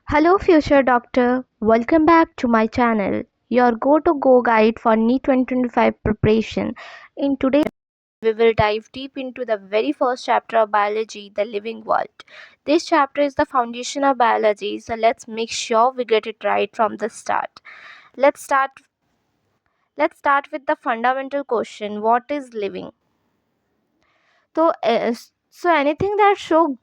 Hello, future doctor. Welcome back to my channel, your go to go guide for NEET 2025 preparation. In today's we will dive deep into the very first chapter of biology, the living world. This chapter is the foundation of biology, so let's make sure we get it right from the start. Let's start let's start with the fundamental question, what is living? So, anything that show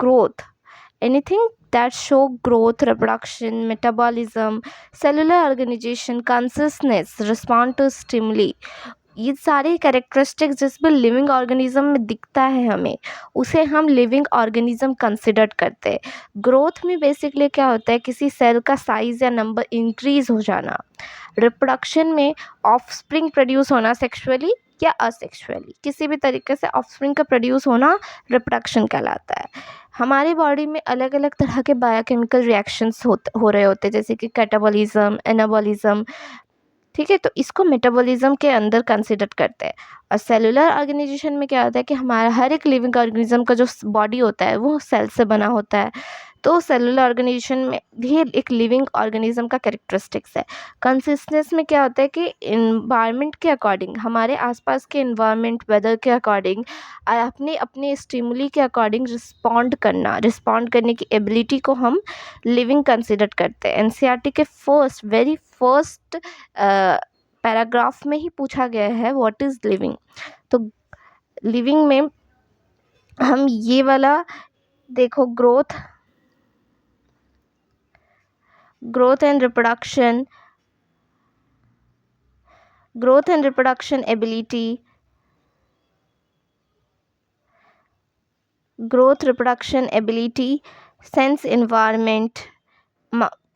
growth, reproduction, metabolism, cellular organization, consciousness, respond to stimuli, ये सारे characteristics जिस भी living organism में दिखता है हमें, उसे हम लिविंग ऑर्गेनिज्म कंसिडर करते हैं. ग्रोथ में बेसिकली क्या होता है, किसी सेल का साइज या नंबर इंक्रीज हो जाना. रिप्रोडक्शन में ऑफस्प्रिंग प्रोड्यूस होना, सेक्सुअली या असेक्सुअली किसी भी तरीके से ऑफस्प्रिंग का प्रोड्यूस होना रिप्रोडक्शन कहलाता है. हमारी बॉडी में अलग अलग तरह के बायोकेमिकल रिएक्शंस हो रहे होते हैं, जैसे कि कैटाबॉलिज्म, एनाबॉलिज्म. ठीक है, तो इसको मेटाबॉलिज्म के अंदर कंसिडर करते हैं. और सेलुलर ऑर्गेनाइजेशन में क्या होता है कि हमारा हर एक लिविंग ऑर्गेनिज्म का जो बॉडी होता है वो सेल से बना होता है. तो सेलुलर ऑर्गेनाइजेशन में भी एक लिविंग ऑर्गेनिज्म का कैरेक्टरिस्टिक्स है. कंसिस्टेंस में क्या होता है कि इन्वायरमेंट के अकॉर्डिंग, हमारे आसपास के इन्वायरमेंट, वेदर के अकॉर्डिंग, अपने अपने स्टिमुली के अकॉर्डिंग रिस्पॉन्ड करने की एबिलिटी को हम लिविंग कंसिडर करते हैं. एनसीईआरटी के वेरी फर्स्ट पैराग्राफ में ही पूछा गया है व्हाट इज़ लिविंग. तो लिविंग में हम ये वाला देखो, growth and reproduction ability, sense environment.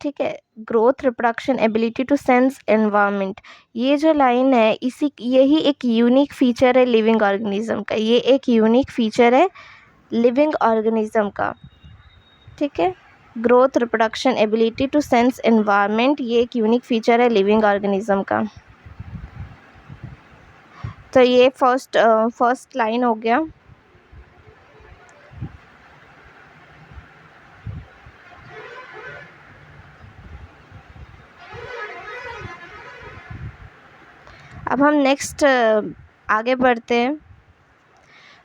ठीक है, growth, reproduction, ability to sense environment, ये जो लाइन है यही एक यूनिक फीचर है लिविंग ऑर्गेनिज्म का. ये एक यूनिक फीचर है लिविंग ऑर्गेनिज्म का. ठीक है, growth, reproduction, ability to sense environment, ये एक यूनिक फीचर है लिविंग ऑर्गेनिज्म का. तो ये फर्स्ट लाइन हो गया. अब हम नेक्स्ट आगे बढ़ते हैं.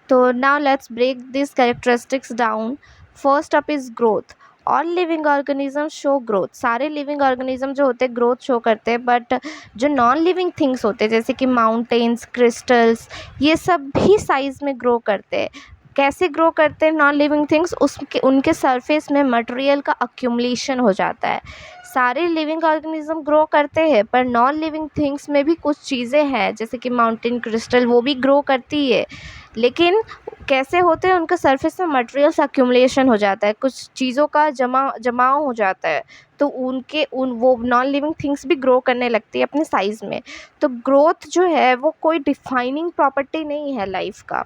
तो now let's break this characteristics down. First up is growth. All living organism show growth. सारे लिविंग ऑर्गेनिज्म जो होते हैं ग्रोथ शो करते हैं, बट जो नॉन लिविंग थिंग्स होते हैं जैसे कि माउंटेन्स, क्रिस्टल्स, ये सब भी साइज में ग्रो करते हैं. कैसे ग्रो करते हैं नॉन लिविंग थिंग्स? उनके सरफेस में मटेरियल का अक्यूमुलेशन हो जाता है. सारे लिविंग ऑर्गेनिज्म ग्रो करते हैं, पर नॉन लिविंग थिंग्स में भी कुछ चीज़ें हैं जैसे कि माउंटेन, क्रिस्टल, वो भी ग्रो करती है. लेकिन कैसे होते हैं, उनका सरफेस में मटेरियल्स अक्यूमुलेशन हो जाता है, कुछ चीज़ों का जमाव हो जाता है. तो वो नॉन लिविंग थिंग्स भी ग्रो करने लगती है अपने साइज़ में. तो ग्रोथ जो है वो कोई डिफाइनिंग प्रॉपर्टी नहीं है लाइफ का.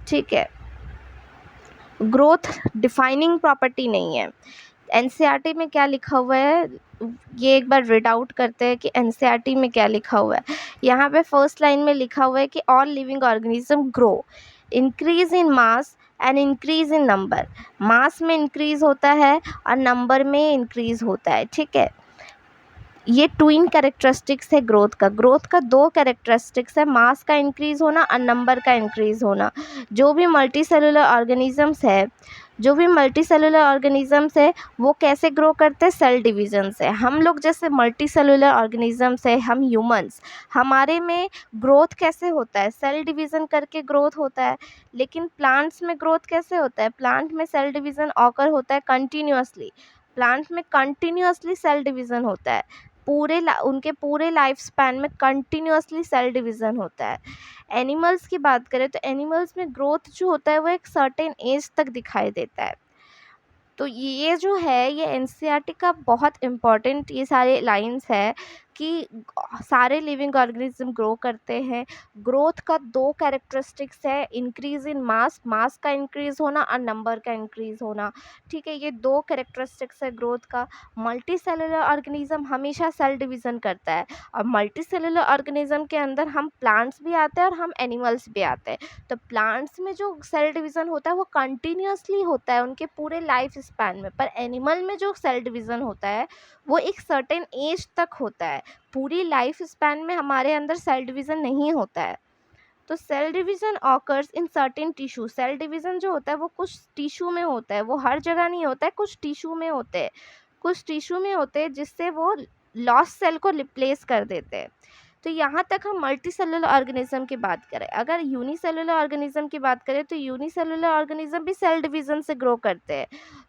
ठीक है, ग्रोथ डिफाइनिंग प्रॉपर्टी नहीं है. एनसीईआरटी में क्या लिखा हुआ है, ये एक बार रीड आउट करते हैं कि एनसीईआरटी में क्या लिखा हुआ है. यहाँ पे फर्स्ट लाइन में लिखा हुआ है कि all living organism grow, increase in mass and increase in number. Mass में इंक्रीज होता है और नंबर में इंक्रीज होता है. ठीक है, ये ट्विन कैरेक्टरिस्टिक्स है ग्रोथ का दो कैरेक्टरिस्टिक्स है, मास का इंक्रीज होना और नंबर का इंक्रीज होना. जो भी मल्टी सेलुलर ऑर्गेनिजम्स है वो कैसे ग्रो करते हैं? सेल डिवीज़न से. हम लोग जैसे मल्टी सेलुलर ऑर्गेनिजम्स है, हम ह्यूमंस, हमारे में ग्रोथ कैसे होता है? सेल डिवीज़न करके ग्रोथ होता है. लेकिन प्लांट्स में ग्रोथ कैसे होता है? प्लांट में सेल डिवीज़न ऑकर होता है कंटिन्यूअसली. प्लांट में कंटिन्यूअसली सेल डिवीज़न होता है, उनके पूरे लाइफ स्पैन में कंटिन्यूअसली सेल डिवीज़न होता है. एनिमल्स की बात करें तो एनिमल्स में ग्रोथ जो होता है वो एक सर्टेन एज तक दिखाई देता है. तो ये जो है ये एनसीईआरटी का बहुत इम्पॉर्टेंट ये सारे लाइंस है. कि सारे लिविंग ऑर्गेनिज्म ग्रो करते हैं। ग्रोथ का दो कैरेक्टरिस्टिक्स है, इंक्रीज इन मास, मास का इंक्रीज होना और नंबर का इंक्रीज होना। ठीक है, ये दो कैरेक्टरिस्टिक्स है ग्रोथ का। मल्टी सेलुलर ऑर्गेनिज्म हमेशा सेल डिवीज़न करता है, और मल्टी सेलुलर ऑर्गेनिज्म के अंदर हम प्लांट्स भी आते हैं और हम एनिमल्स भी आते हैं। तो प्लांट्स में जो सेल डिवीज़न होता है वो कंटिन्यूअसली होता है उनके पूरे लाइफ स्पैन में, पर एनिमल में जो सेल डिवीज़न होता है वो एक सर्टेन एज तक होता है। पूरी लाइफ स्पैन में हमारे अंदर सेल डिवीज़न नहीं होता है। तो cell division occurs in certain tissue. Cell division जो होता है वो कुछ टिश्यू में होता है, वो हर जगह नहीं होता है, कुछ टिश्यू में होते हैं, कुछ टिश्यू में होते हैं जिससे वो लॉस्ट सेल को रिप्लेस कर देते हैं। तो यहाँ तक हम मल्टी सेलुलर ऑर्गेनिज्म की बात करें। अगर यूनिसेलुलर ऑर्गेनिज्म की बात करें तो यूनिसेलुलर ऑर्गेनिज्म भी सेल डिवीज़न से ग्रो करते हैं।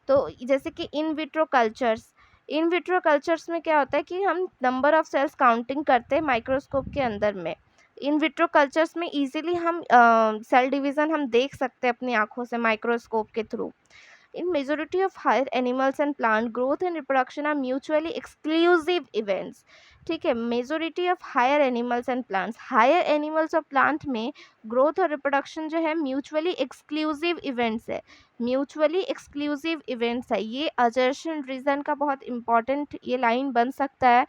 तो जैसे कि in vitro cultures, in vitro cultures में क्या होता है कि हम नंबर ऑफ सेल्स काउंटिंग करते हैं माइक्रोस्कोप के अंदर में। इन विट्रो कल्चर्स में इजीली हम सेल डिवीज़न हम देख सकते हैं अपनी आँखों से माइक्रोस्कोप के through. In majority of higher animals and plant, growth and reproduction are mutually exclusive events. ठीक है, majority of higher animals and plants, higher animals और प्लांट में ग्रोथ और रिप्रोडक्शन जो है म्यूचुअली एक्सक्लूसिव इवेंट्स है, म्यूचुअली एक्सक्लूसिव इवेंट्स है। ये अजर्शन रीजन का बहुत इंपॉर्टेंट ये लाइन बन सकता है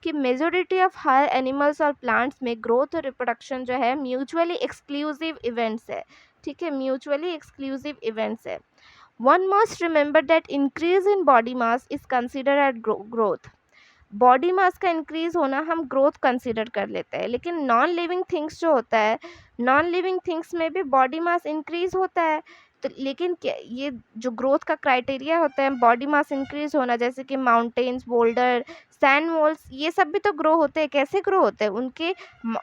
कि मेजोरिटी ऑफ हायर एनिमल्स और प्लांट्स में ग्रोथ और रिप्रोडक्शन जो है म्यूचुअली एक्सक्लूसिव इवेंट्स है। ठीक है, म्यूचुअली एक्सक्लूसिव इवेंट्स है। One must remember that increase in body mass is considered as growth. Body mass का इंक्रीज होना हम ग्रोथ कंसिडर कर लेते हैं, लेकिन नॉन लिविंग थिंग्स जो होता है, नॉन लिविंग थिंग्स में भी बॉडी मास इंक्रीज होता है। तो लेकिन क्या ये जो ग्रोथ का क्राइटेरिया होता है बॉडी मास इंक्रीज होना, जैसे कि माउंटेन्स, बोल्डर, सैंड वॉल्स, ये सब भी तो ग्रो होते हैं। कैसे ग्रो होते हैं?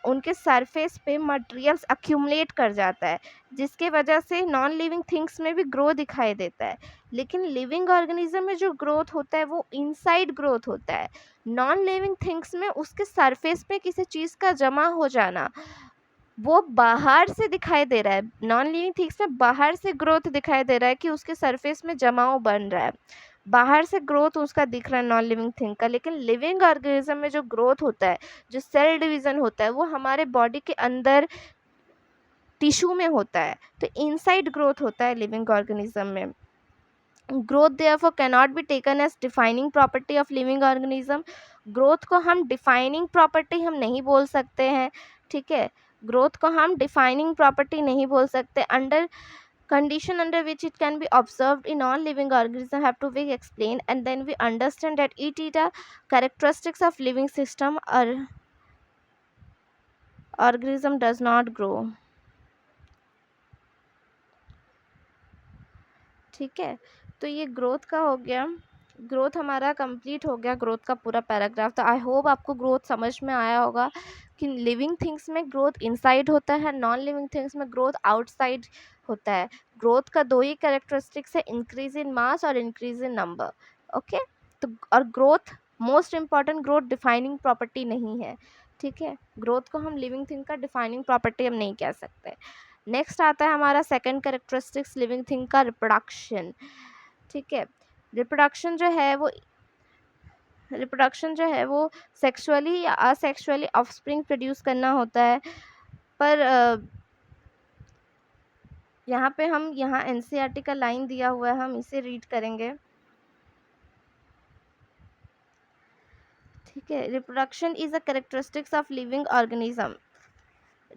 उनके सरफेस पे मटेरियल्स अक्यूमुलेट कर जाता है, जिसके वजह से नॉन लिविंग थिंग्स में भी ग्रो दिखाई देता है। लेकिन लिविंग ऑर्गेनिज्म में जो ग्रोथ होता है वो इनसाइड ग्रोथ होता है। नॉन लिविंग थिंग्स में उसके सरफेस पे किसी चीज़ का जमा हो जाना, वो बाहर से दिखाई दे रहा है। नॉन लिविंग थिंग्स में बाहर से ग्रोथ दिखाई दे रहा है कि उसके सरफेस में जमाव बन रहा है, बाहर से ग्रोथ उसका दिख रहा है नॉन लिविंग थिंग का। लेकिन लिविंग ऑर्गेनिज्म में जो ग्रोथ होता है, जो सेल डिवीज़न होता है, वो हमारे बॉडी के अंदर टिश्यू में होता है। तो इनसाइड ग्रोथ होता है लिविंग ऑर्गेनिज्म में। Growth therefore cannot be taken as defining property of living organism. Growth को हम डिफाइनिंग प्रॉपर्टी हम नहीं बोल सकते हैं। ठीक है, ग्रोथ को हम डिफाइनिंग प्रॉपर्टी नहीं बोल सकते। Under condition under which it can be observed in all living organisms have to be explained, and then we understand that it is the characteristics of living system or organism does not grow. ठीक है, तो ये growth का हो गया, growth हमारा complete हो गया, ग्रोथ का पूरा पैराग्राफ। तो आई होप आपको ग्रोथ समझ में आया होगा कि लिविंग थिंग्स में ग्रोथ इनसाइड होता है, नॉन लिविंग थिंग्स में ग्रोथ आउटसाइड होता है। ग्रोथ का दो ही कैरेक्टरिस्टिक्स है, इंक्रीज इन मास और इंक्रीज इन नंबर। ओके, तो और growth most important, growth defining property नहीं है। ठीक है, ग्रोथ को हम लिविंग थिंग का डिफाइनिंग प्रॉपर्टी हम नहीं कह सकते। नेक्स्ट आता है हमारा सेकंड कैरेक्टरिस्टिक्स लिविंग थिंग का, रिप्रोडक्शन। ठीक है, रिप्रोडक्शन जो है वो सेक्सुअली या असेक्सुअली ऑफस्प्रिंग प्रोड्यूस करना होता है। पर यहाँ पे हम एनसीईआरटी का लाइन दिया हुआ है, हम इसे रीड करेंगे। ठीक है, reproduction is a characteristics of living organism.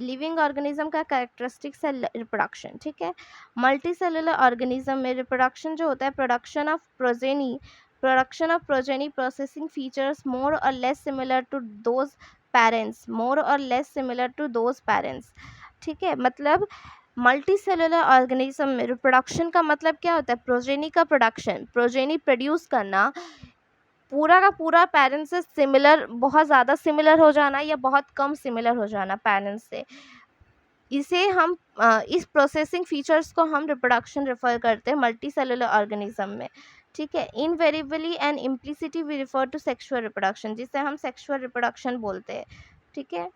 Living organism का कैरेक्टरिस्टिक्स है रिप्रोडक्शन। ठीक है, मल्टी सेलुलर ऑर्गेनिज्म में रिप्रोडक्शन जो होता है, production of progeny processing features more or less similar to those parents, more or less similar to those parents. ठीक है, मतलब मल्टी सेलुलर ऑर्गेनिज्म में रिप्रोडक्शन का मतलब क्या होता है? प्रोजेनी का प्रोडक्शन, प्रोजेनी प्रोड्यूस करना, पूरा का पूरा पेरेंट्स से सिमिलर, बहुत ज़्यादा सिमिलर हो जाना या बहुत कम सिमिलर हो जाना पेरेंट्स से, इसे हम इस प्रोसेसिंग फीचर्स को हम रिप्रोडक्शन रेफर करते हैं मल्टी सेलुलर ऑर्गेनिज्म में। ठीक है, invariably and implicitly we refer to sexual reproduction, जिसे हम सेक्सुअल रिप्रोडक्शन बोलते हैं। ठीक है,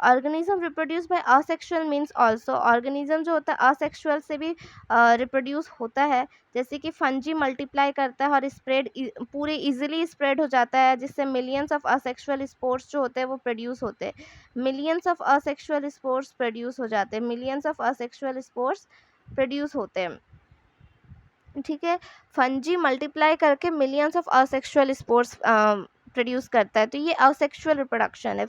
organism reproduce by asexual means also, organism जो होता है असेक्सुअल से भी रिप्रोड्यूस होता है, जैसे कि फंजी मल्टीप्लाई करता है और स्प्रेड पूरे इजीली स्प्रेड हो जाता है, जिससे मिलियंस ऑफ असेक्सुअल स्पोर्स जो होते हैं वो प्रोड्यूस होते हैं, millions of asexual spores produce हो जाते हैं, millions of asexual spores produce होते हैं, ठीक है। फंजी मल्टीप्लाई करके millions of asexual spores produce करता है, तो ये असेक्सुअल रिप्रोडक्शन है।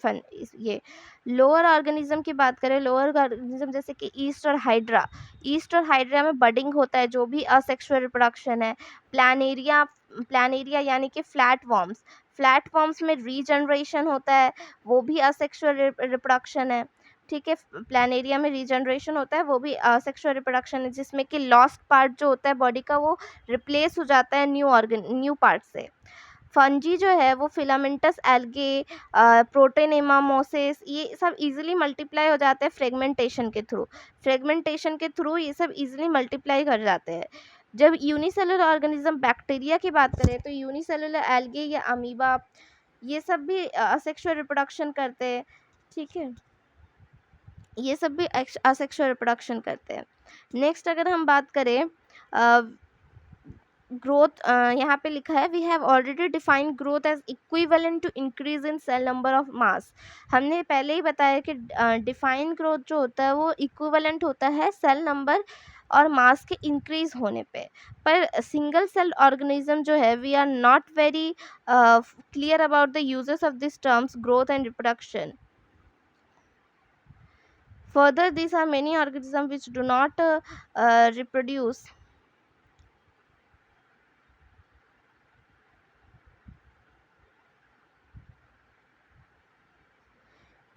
ये लोअर ऑर्गेनिज्म की बात करें, लोअर ऑर्गेनिज्म जैसे कि ईस्ट और हाइड्रा, ईस्ट और हाइड्रा में बडिंग होता है जो भी असेक्सुअल रिप्रोडक्शन है। प्लानेरिया, प्लानेरिया यानी कि फ्लैट वॉर्म्स, फ्लैट वॉर्म्स में रीजनरेशन होता है, वो भी असेक्सुअल रिप्रोडक्शन है, ठीक है। प्लानेरिया में रीजनरेशन होता है, वो भी सेक्सुअल रिप्रोडक्शन है, जिसमें कि लॉस्ट पार्ट जो होता है बॉडी का वो रिप्लेस हो जाता है न्यू पार्ट से। फंजी जो है वो फिलामेंटस एल्गे, प्रोटेनेमामोसिस, ये सब इजीली मल्टीप्लाई हो जाते हैं फ्रेगमेंटेशन के थ्रू, फ्रेगमेंटेशन के थ्रू ये सब इजीली मल्टीप्लाई कर जाते हैं। जब यूनिसेलुलर ऑर्गेनिज्म बैक्टीरिया की बात करें तो यूनिसेलुलर एल्गे या अमीबा ये सब भी असेक्सुअल रिप्रोडक्शन करते हैं, ठीक है, ये सब भी असेक्सुअल रिप्रोडक्शन करते हैं। नेक्स्ट अगर हम बात करें ग्रोथ, यहाँ पे लिखा है we have already defined growth as equivalent to increase in cell number of mass. हमने पहले ही बताया कि डिफाइंड ग्रोथ जो होता है वो इक्विवेलेंट होता है सेल नंबर और मास के इंक्रीज होने पे, पर सिंगल सेल ऑर्गेनिज्म जो है we are not very clear about the uses of this terms growth and reproduction. Further, these are many organisms which do not reproduce.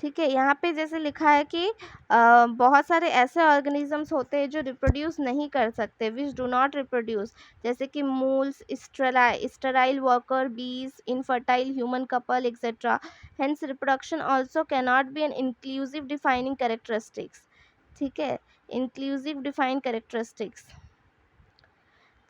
ठीक है, यहाँ पे जैसे लिखा है कि बहुत सारे ऐसे ऑर्गेनिजम्स होते हैं जो रिप्रोड्यूस नहीं कर सकते, विच डू नॉट रिप्रोड्यूस, जैसे कि मूल्स, स्टेराइल वर्कर बीज, infertile human couple etcetera. Hence reproduction also cannot be an inclusive defining characteristics, ठीक है, इंक्लूसिव डिफाइंड कैरेक्टरिस्टिक्स,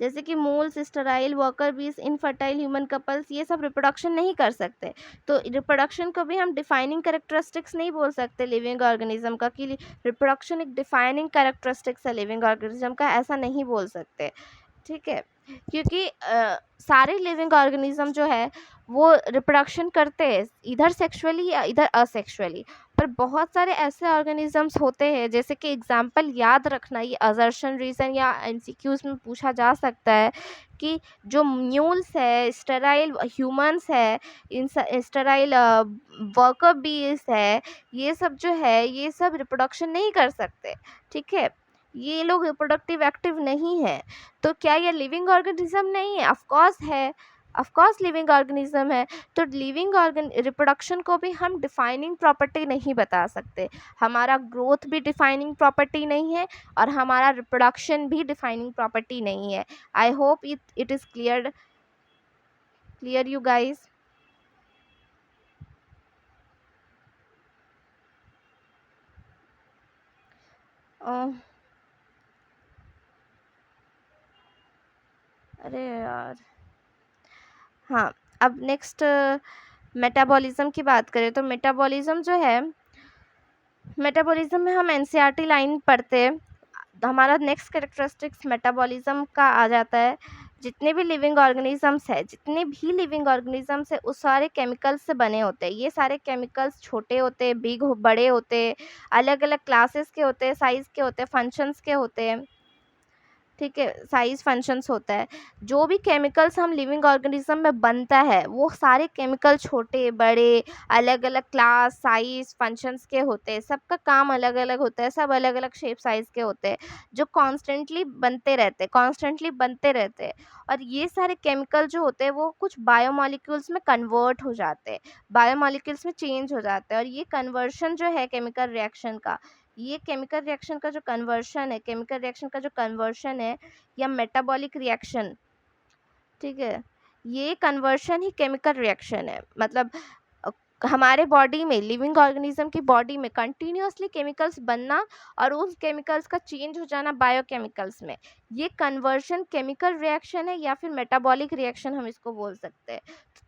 जैसे कि मोल्स, स्टेराइल वर्कर बीज, इनफर्टाइल ह्यूमन कपल्स, ये सब रिप्रोडक्शन नहीं कर सकते। तो रिप्रोडक्शन को भी हम डिफाइनिंग कैरेक्टरिस्टिक्स नहीं बोल सकते लिविंग ऑर्गेनिज्म का कि रिप्रोडक्शन एक डिफाइनिंग कैरेक्टरिस्टिक्स है लिविंग ऑर्गेनिज्म का, ऐसा नहीं बोल सकते, ठीक है, क्योंकि सारे लिविंग ऑर्गेनिज्म जो है वो रिप्रोडक्शन करते हैं इधर सेक्सुअली या इधर असेक्सुअली, पर बहुत सारे ऐसे ऑर्गेनिजम्स होते हैं, जैसे कि एग्जांपल याद रखना, ये असर्शन रीजन या एमसीक्यूज में पूछा जा सकता है कि जो म्यूल्स है, स्टेराइल ह्यूमंस है, इन स्टेराइल वर्कर बीज है, ये सब जो है ये सब रिप्रोडक्शन नहीं कर सकते, ठीक है, ये लोग रिप्रोडक्टिव एक्टिव नहीं है। तो क्या ये लिविंग ऑर्गेनिज्म नहीं है? ऑफ कोर्स है, ऑफ कोर्स लिविंग ऑर्गेनिज्म है। तो लिविंग ऑर्गन रिप्रोडक्शन को भी हम डिफाइनिंग प्रॉपर्टी नहीं बता सकते, हमारा ग्रोथ भी डिफाइनिंग प्रॉपर्टी नहीं है और हमारा रिप्रोडक्शन भी डिफाइनिंग प्रॉपर्टी नहीं है। I hope it is clear you guys. अरे यार, हाँ, अब नेक्स्ट मेटाबॉलिज्म की बात करें तो मेटाबॉलिज्म जो है, मेटाबॉलिज्म में हम एनसीईआरटी लाइन पढ़ते हैं, हमारा नेक्स्ट कैरेक्टरिस्टिक्स मेटाबॉलिज्म का आ जाता है। जितने भी लिविंग ऑर्गेनिजम्स है, जितने भी लिविंग ऑर्गेनिजम्स है उस सारे केमिकल्स से बने होते हैं। ये सारे केमिकल्स छोटे होते हैं, बड़े होते हैं, अलग अलग क्लासेस के होते हैं, साइज़ के होते हैं, फंक्शंस के होते हैं, ठीक है, साइज फंक्शंस होता है। जो भी केमिकल्स हम लिविंग ऑर्गेनिज्म में बनता है वो सारे केमिकल छोटे बड़े अलग अलग क्लास साइज फंक्शंस के होते हैं, सबका काम अलग अलग होता है, सब अलग अलग शेप साइज के होते हैं, जो कॉन्स्टेंटली बनते रहते हैं। और ये सारे केमिकल जो होते हैं वो कुछ बायोमोलिक्यूल्स में कन्वर्ट हो जाते हैं, बायोमोलिक्यूल्स में चेंज हो जाते हैं, और ये कन्वर्शन जो है केमिकल रिएक्शन का, ये केमिकल रिएक्शन का जो कन्वर्शन है, केमिकल रिएक्शन का जो कन्वर्शन है या मेटाबॉलिक रिएक्शन, ठीक है, ये कन्वर्शन ही केमिकल रिएक्शन है। मतलब हमारे बॉडी में, लिविंग ऑर्गेनिज्म की बॉडी में कंटिन्यूअसली केमिकल्स बनना और उस केमिकल्स का चेंज हो जाना बायोकेमिकल्स में, ये कन्वर्शन केमिकल रिएक्शन है या फिर मेटाबॉलिक रिएक्शन हम इसको बोल सकते हैं।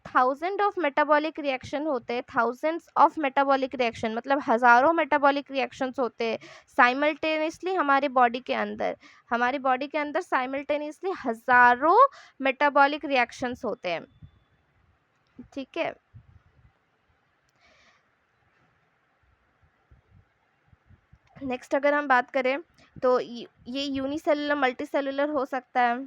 थाउजेंड ऑफ मेटाबॉलिक रिएक्शन होते हैं, थाउजेंड्स ऑफ मेटाबॉलिक रिएक्शन मतलब हज़ारों मेटाबॉलिक रिएक्शंस होते हैं साइमल्टेनियसली हमारी बॉडी के अंदर साइमल्टेनियसली हज़ारों मेटाबॉलिक रिएक्शंस होते हैं, ठीक है। नेक्स्ट अगर हम बात करें तो ये यूनिसेलुलर मल्टीसेलुलर हो सकता है,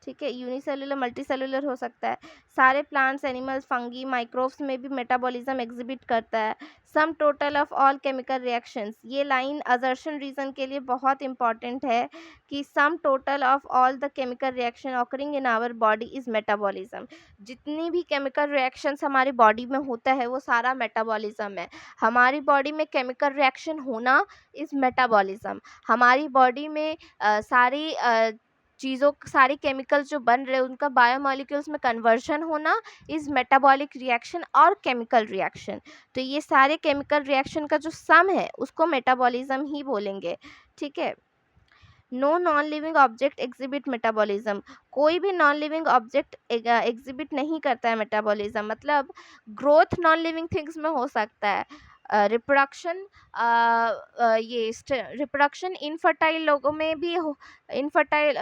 ठीक है, यूनिसेलुलर मल्टीसेलुलर हो सकता है। सारे प्लांट्स, एनिमल्स, फंगी, माइक्रोब्स में भी मेटाबॉलिज्म एग्जिबिट करता है। Sum total of all chemical reactions, ये लाइन असर्शन रीजन के लिए बहुत इंपॉर्टेंट है कि sum total of all the chemical reaction occurring in our body is metabolism. जितनी भी केमिकल रिएक्शंस हमारी बॉडी में होता है वो सारा मेटाबॉलिज्म है। हमारी बॉडी में केमिकल रिएक्शन होना इज मेटाबॉलिज्म। हमारी बॉडी में सारी केमिकल्स जो बन रहे हैं उनका बायोमॉलिक्यूल्स में कन्वर्जन होना इज़ मेटाबॉलिक रिएक्शन और केमिकल रिएक्शन। तो ये सारे केमिकल रिएक्शन का जो सम है उसको मेटाबॉलिज्म ही बोलेंगे, ठीक है। No non living object exhibit metabolism, कोई भी नॉन लिविंग ऑब्जेक्ट एग्जिबिट नहीं करता है मेटाबॉलिज्म। मतलब ग्रोथ नॉन लिविंग थिंग्स में हो सकता है, रिप्रोडक्शन रिप्रोडक्शन इनफर्टाइल लोगों में भी इनफर्टाइल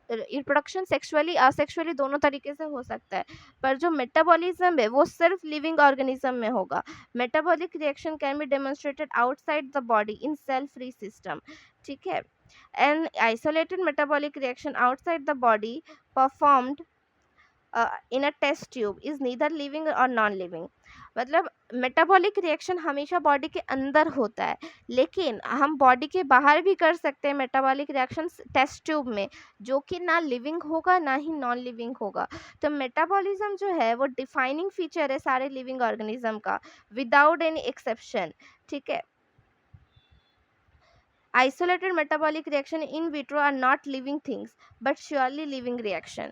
रिप्रोडक्शन सेक्सुअली असेक्सुअली दोनों तरीके से हो सकता है, पर जो मेटाबॉलिज्म है वो सिर्फ लिविंग ऑर्गेनिज्म में होगा। Metabolic reaction can be demonstrated outside the body in cell free system, ठीक है। An isolated metabolic reaction outside the body performed in a test tube is neither living or non living. मतलब metabolic reaction हमेशा body के अंदर होता है, लेकिन हम बॉडी के बाहर भी कर सकते हैं मेटाबॉलिक रिएक्शन टेस्ट ट्यूब में, जो कि ना लिविंग होगा ना ही नॉन लिविंग होगा। तो मेटाबॉलिज्म जो है वो डिफाइनिंग फीचर है सारे लिविंग ऑर्गेनिज्म का, विदाउट एनी एक्सेप्शन, ठीक है। Isolated metabolic reaction in vitro are not living things but surely living reaction।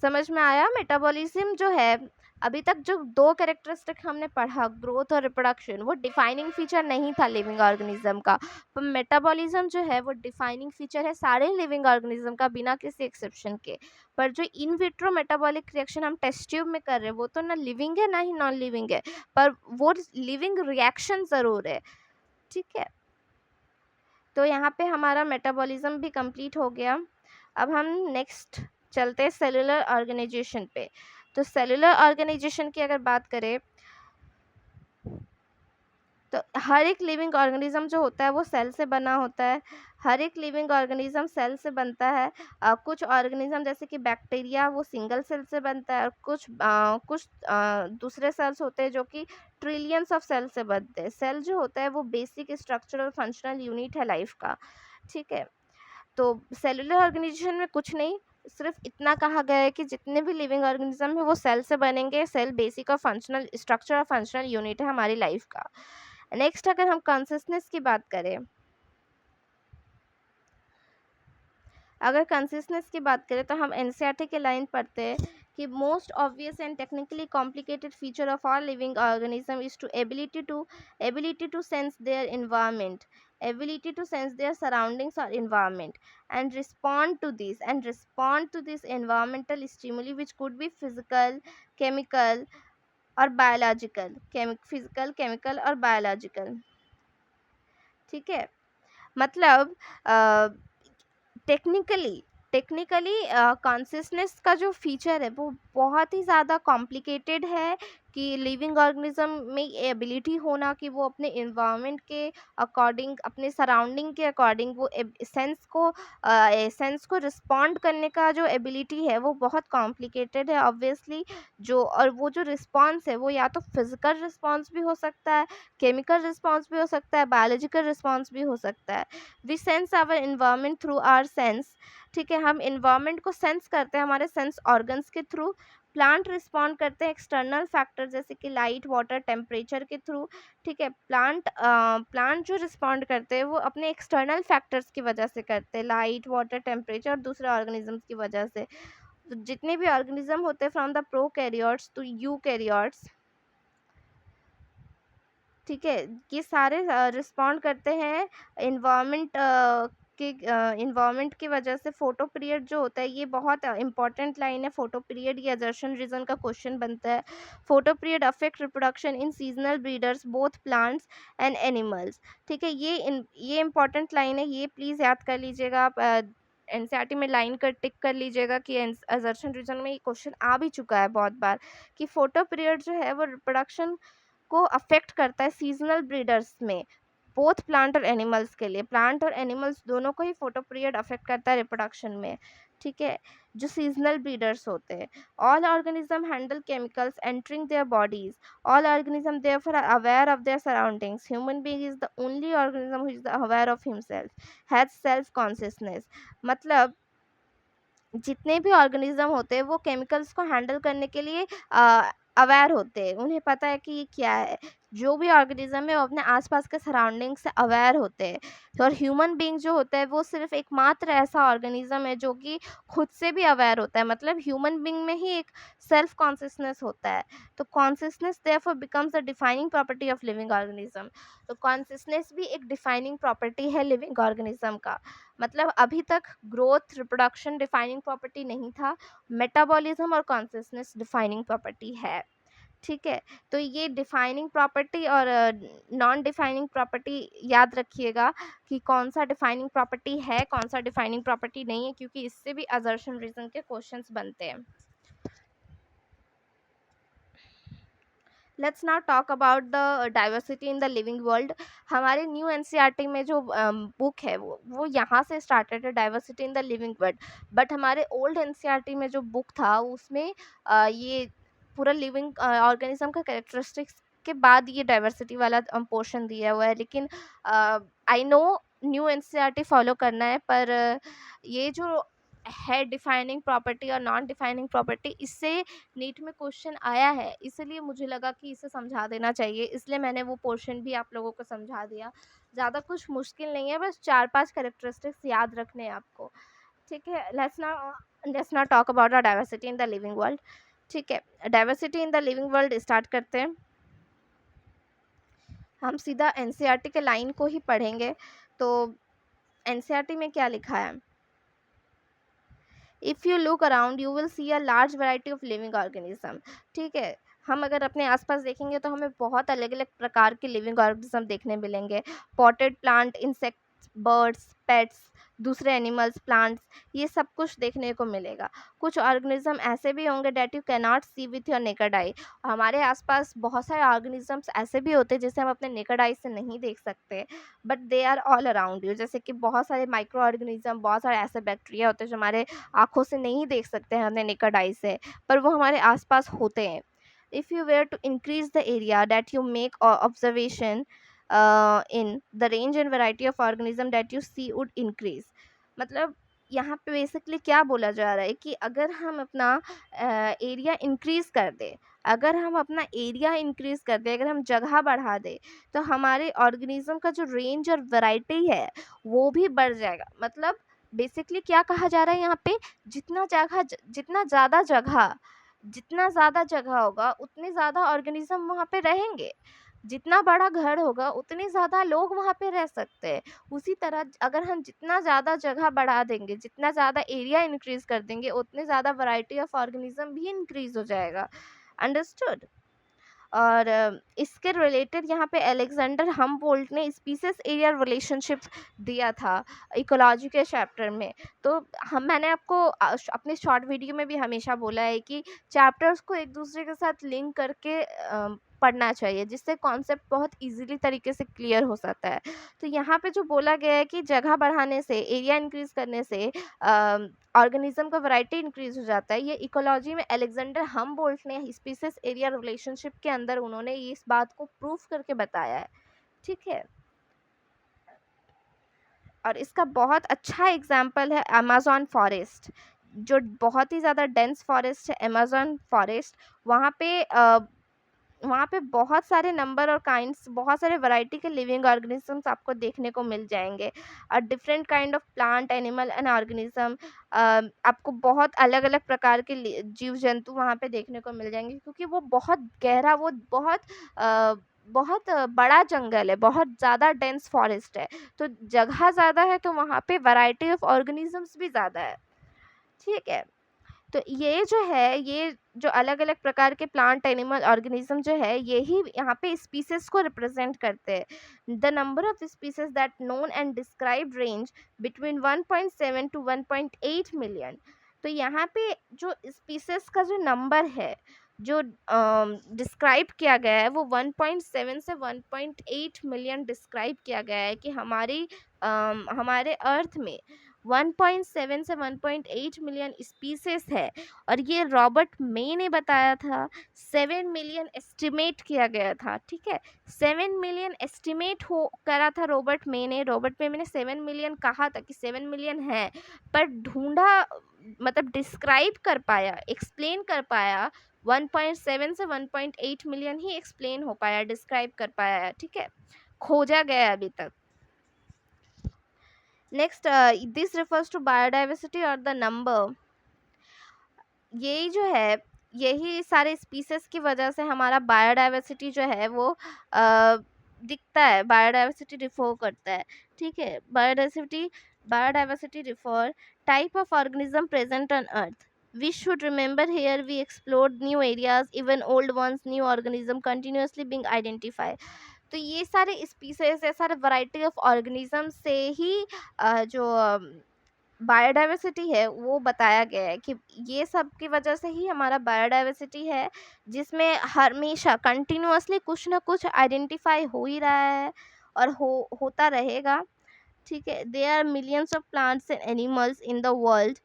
समझ में आया? मेटाबॉलिज्म जो है अभी तक जो दो कैरेक्टरिस्टिक हमने पढ़ा, ग्रोथ और रिप्रोडक्शन, वो डिफाइनिंग फीचर नहीं था लिविंग ऑर्गेनिज्म का, पर मेटाबॉलिज्म जो है वो डिफाइनिंग फीचर है सारे लिविंग ऑर्गेनिज्म का बिना किसी एक्सेप्शन के। पर जो इन विट्रो मेटाबॉलिक रिएक्शन हम टेस्ट ट्यूब में कर रहे हैं वो तो ना लिविंग है ना ही नॉन लिविंग है, पर वो लिविंग रिएक्शन ज़रूर है, ठीक है। तो यहाँ पे हमारा मेटाबॉलिज्म भी कंप्लीट हो गया। अब हम नेक्स्ट चलते हैं सेलुलर ऑर्गेनाइजेशन पे। तो सेलुलर ऑर्गेनाइजेशन की अगर बात करें तो हर एक लिविंग ऑर्गेनिज्म जो होता है वो सेल से बना होता है। हर एक लिविंग ऑर्गेनिज्म सेल से बनता है। कुछ ऑर्गेनिज्म जैसे कि बैक्टीरिया वो सिंगल सेल से बनता है, और कुछ दूसरे सेल्स होते हैं जो कि ट्रिलियंस ऑफ सेल से बनते हैं। सेल जो होता है वो बेसिक स्ट्रक्चरल फंक्शनल यूनिट है लाइफ का, ठीक है। तो सेलुलर ऑर्गेनाइजेशन में कुछ नहीं, सिर्फ इतना कहा गया है कि जितने भी लिविंग ऑर्गेनिज्म है वो सेल से बनेंगे। सेल बेसिक और फंक्शनल स्ट्रक्चर और फंक्शनल यूनिट है हमारी लाइफ का। नेक्स्ट अगर हम कंसिस्टेंस की बात करें, अगर कंसिस्टेंस की बात करें तो हम एनसीईआरटी के लाइन पढ़ते हैं कि most obvious and technically complicated feature of all living organism is to ability to sense their environment, ability to sense their surroundings or environment and respond to this environmental stimuli which could be physical, chemical और biological, physical, chemical और biological, ठीक है। मतलब technically consciousness का जो feature है वो बहुत ही ज़्यादा कॉम्प्लिकेटेड है कि लिविंग ऑर्गेनिज्म में एबिलिटी होना कि वो अपने इन्वायरमेंट के अकॉर्डिंग, अपने सराउंडिंग के अकॉर्डिंग वो सेंस को रिस्पॉन्ड करने का जो एबिलिटी है वो बहुत कॉम्प्लिकेटेड है ऑब्वियसली। और वो जो रिस्पॉन्स है वो या तो फिजिकल रिस्पॉन्स भी हो सकता है, केमिकल रिस्पॉन्स भी हो सकता है, बायोलॉजिकल रिस्पॉन्स भी हो सकता है। We sense our environment through our sense, ठीक है। हम इन्वायरमेंट को सेंस करते हैं हमारे सेंस ऑर्गन्स के थ्रू। प्लांट रिस्पॉन्ड करते हैं एक्सटर्नल फैक्टर जैसे कि लाइट, वाटर, टेम्परेचर के थ्रू, ठीक है। प्लांट जो रिस्पॉन्ड करते हैं वो अपने एक्सटर्नल फैक्टर्स की वजह से करते हैं, लाइट, वाटर, टेम्परेचर और दूसरे ऑर्गेनिजम्स की वजह से। तो जितने भी ऑर्गेनिज्म होते हैं from the prokaryotes to eukaryotes, ठीक है, ये सारे रिस्पॉन्ड करते हैं इन्वायरमेंट के इन्वायरमेंट की वजह से फोटो पीरियड जो होता है ये बहुत इंपॉर्टेंट लाइन है। फोटो पीरियड ये असर्शन रीजन का क्वेश्चन बनता है। Photo period affect reproduction in seasonal breeders both plants and animals. ठीक है, ये इंपॉर्टेंट लाइन है, ये प्लीज़ याद कर लीजिएगा आप। एनसीईआरटी में लाइन कर टिक कर लीजिएगा कि असर्शन रीजन में ये क्वेश्चन आ भी चुका है बहुत बार कि फोटो पीरियड जो है वो रिप्रोडक्शन को अफेक्ट करता है सीजनल ब्रीडर्स में, बोथ प्लांट और एनिमल्स के लिए। प्लांट और एनिमल्स दोनों को ही फोटो पीरियड अफेक्ट करता है रिप्रोडक्शन में। ठीक है, जो सीजनल ब्रीडर्स होते हैं। All organism handle chemicals entering their bodies. All organism therefore are aware of their surroundings. Human being is the only organism who is aware of himself, has self consciousness. मतलब जितने भी organism होते हैं वो chemicals को handle करने के लिए अवेयर होते हैं, उन्हें पता है कि ये क्या है। जो भी ऑर्गेनिज्म है वो अपने आसपास के सराउंडिंग से अवेयर होते हैं। और ह्यूमन बीइंग जो होता है वो सिर्फ एकमात्र ऐसा ऑर्गेनिज्म है जो कि खुद से भी अवेयर होता है। मतलब ह्यूमन बीइंग में ही एक सेल्फ कॉन्शियसनेस होता है। तो consciousness therefore becomes the defining property of living organism. तो कॉन्शियसनेस भी एक डिफाइनिंग प्रॉपर्टी है लिविंग ऑर्गेनिज्म का। मतलब अभी तक ग्रोथ रिप्रोडक्शन डिफाइनिंग प्रॉपर्टी नहीं था, मेटाबॉलिज्म और कॉन्शियसनेस डिफाइनिंग प्रॉपर्टी है। ठीक है, तो ये डिफाइनिंग प्रॉपर्टी और नॉन डिफाइनिंग प्रॉपर्टी याद रखिएगा कि कौन सा डिफाइनिंग प्रॉपर्टी है, कौन सा डिफाइनिंग प्रॉपर्टी नहीं है, क्योंकि इससे भी असर्शन रीजन के क्वेश्चंस बनते हैं। Let's now talk about the diversity in the living world. हमारे न्यू एनसीईआरटी में जो बुक है वो यहाँ से स्टार्टेड है, diversity in the living world. But हमारे ओल्ड एनसीईआरटी में जो बुक था उसमें ये पूरा लिविंग ऑर्गेनिज्म का कैरेक्टरिस्टिक्स के बाद ये डाइवर्सिटी वाला पोर्शन दिया हुआ है। लेकिन I know new NCERT follow करना है, पर ये जो है डिफाइनिंग प्रॉपर्टी और नॉन डिफाइनिंग प्रॉपर्टी, इससे नीट में क्वेश्चन आया है, इसलिए मुझे लगा कि इसे समझा देना चाहिए, इसलिए मैंने वो पोर्शन भी आप लोगों को समझा दिया। ज़्यादा कुछ मुश्किल नहीं है, बस 4-5 कैरेक्टरिस्टिक्स याद रखने हैं आपको। ठीक है, let's not talk about the diversity in the living world. ठीक है, diversity in the living world start करते हैं। हम सीधा एनसीईआरटी के लाइन को ही पढ़ेंगे। तो एनसीईआरटी में क्या लिखा है? If you look around you will see a large variety of living organism. ठीक है, हम अगर अपने आसपास देखेंगे तो हमें बहुत अलग अलग प्रकार के लिविंग ऑर्गेनिज्म देखने मिलेंगे। Potted plant, insects, birds, pets, दूसरे एनिमल्स, प्लांट्स, ये सब कुछ देखने को मिलेगा। कुछ ऑर्गेनिज्म ऐसे भी होंगे that you can not see with your naked eye. हमारे आसपास बहुत सारे ऑर्गेनिजम्स ऐसे भी होते हैं जिसे हम अपने नेकेड आई से नहीं देख सकते, but they are all around you. जैसे कि बहुत सारे माइक्रो ऑर्गेनिज्म, बहुत सारे ऐसे बैक्टीरिया होते हैं जो हमारे आँखों से नहीं देख सकते हैं अपने नेकेड आई से, पर वो हमारे आसपास होते हैं। If you were to increase the area that you make observation in the range and variety of organism that you see would increase. मतलब यहाँ पे बेसिकली क्या बोला जा रहा है कि अगर हम अपना एरिया इंक्रीज कर दें, अगर हम अपना एरिया इंक्रीज कर दें, अगर हम जगह बढ़ा दें, तो हमारे ऑर्गेनिज्म का जो रेंज और वैरायटी है वो भी बढ़ जाएगा। मतलब बेसिकली क्या कहा जा रहा है यहाँ पे, जितना ज़्यादा जगह होगा उतने ज़्यादा ऑर्गेनिज्म वहाँ पे रहेंगे। जितना बड़ा घर होगा उतने ज़्यादा लोग वहाँ पे रह सकते हैं। उसी तरह अगर हम जितना ज़्यादा जगह बढ़ा देंगे, जितना ज़्यादा एरिया इंक्रीज़ कर देंगे, उतने ज़्यादा वैरायटी ऑफ ऑर्गेनिज्म भी इंक्रीज़ हो जाएगा। अंडरस्टूड? और इसके रिलेटेड यहाँ पे अलेक्जेंडर हम्बोल्ट ने स्पीसीज एरिया रिलेशनशिप दिया था इकोलॉजी के चैप्टर में। तो मैंने आपको अपने शॉर्ट वीडियो में भी हमेशा बोला है कि चैप्टर्स को एक दूसरे के साथ लिंक करके पढ़ना चाहिए, जिससे कॉन्सेप्ट बहुत इजीली तरीके से क्लियर हो सकता है। तो यहाँ पे जो बोला गया है कि जगह बढ़ाने से, एरिया इंक्रीज करने से ऑर्गेनिज्म का वैरायटी इंक्रीज हो जाता है, ये इकोलॉजी में अलेक्जेंडर हम्बोल्ट ने स्पीसीज एरिया रिलेशनशिप के अंदर उन्होंने इस बात को प्रूफ करके बताया है। ठीक है, और इसका बहुत अच्छा एग्जाम्पल है अमेज़न फॉरेस्ट, जो बहुत ही ज़्यादा डेंस फॉरेस्ट है अमेज़न फॉरेस्ट। वहाँ पे बहुत सारे नंबर और काइंड्स, बहुत सारे वैरायटी के लिविंग ऑर्गेनिजम्स आपको देखने को मिल जाएंगे। और different kind of plant, animal and organism, आपको बहुत अलग अलग प्रकार के जीव जंतु वहाँ पे देखने को मिल जाएंगे, क्योंकि वो बहुत गहरा, वो बहुत बहुत बड़ा जंगल है, बहुत ज़्यादा डेंस फॉरेस्ट है, तो जगह ज़्यादा है तो वहाँ पे वैरायटी ऑफ ऑर्गेनिजम्स भी ज़्यादा है, ठीक है। तो ये जो है, ये जो अलग अलग प्रकार के प्लांट एनिमल ऑर्गेनिज्म जो है, यही यहाँ पे स्पीसीज को रिप्रेजेंट करते हैं। The number of species that known and described range between 1.7 to 1.8 million. तो यहाँ पे जो स्पीसीज का जो नंबर है, जो डिस्क्राइब किया गया है, वो 1.7 से 1.8 मिलियन डिस्क्राइब किया गया है कि हमारे अर्थ में 1.7 से 1.8 मिलियन स्पीसीज है। और ये रॉबर्ट मे ने बताया था, 7 मिलियन एस्टिमेट किया गया था, ठीक है। 7 मिलियन एस्टिमेट हो करा था रॉबर्ट मे ने 7 मिलियन कहा था कि 7 मिलियन है, पर ढूंढा, मतलब डिस्क्राइब कर पाया, एक्सप्लेन कर पाया, 1.7 से 1.8 मिलियन ही एक्सप्लेन हो पाया, डिस्क्राइब कर पाया है, ठीक है, खोजा गया है अभी तक। Next, this refers to biodiversity और द नंबर। यही जो है, यही सारे स्पीसीज की वजह से हमारा बायोडाइवर्सिटी जो है वो दिखता है, बायोडाइवर्सिटी रिफर करता है, ठीक है। Biodiversity refer type of organism present on earth. We should remember here we explored new areas, even old ones, new organism continuously being identified. तो ये सारे स्पीसीज है, सारे वैरायटी ऑफ ऑर्गेनिज्म से ही जो बायोडाइवर्सिटी है वो बताया गया है कि ये सब की वजह से ही हमारा बायोडाइवर्सिटी है, जिसमें हमेशा कंटिन्यूअसली कुछ ना कुछ आइडेंटिफाई हो ही रहा है और होता रहेगा, ठीक है। There are millions of plants and animals in the world.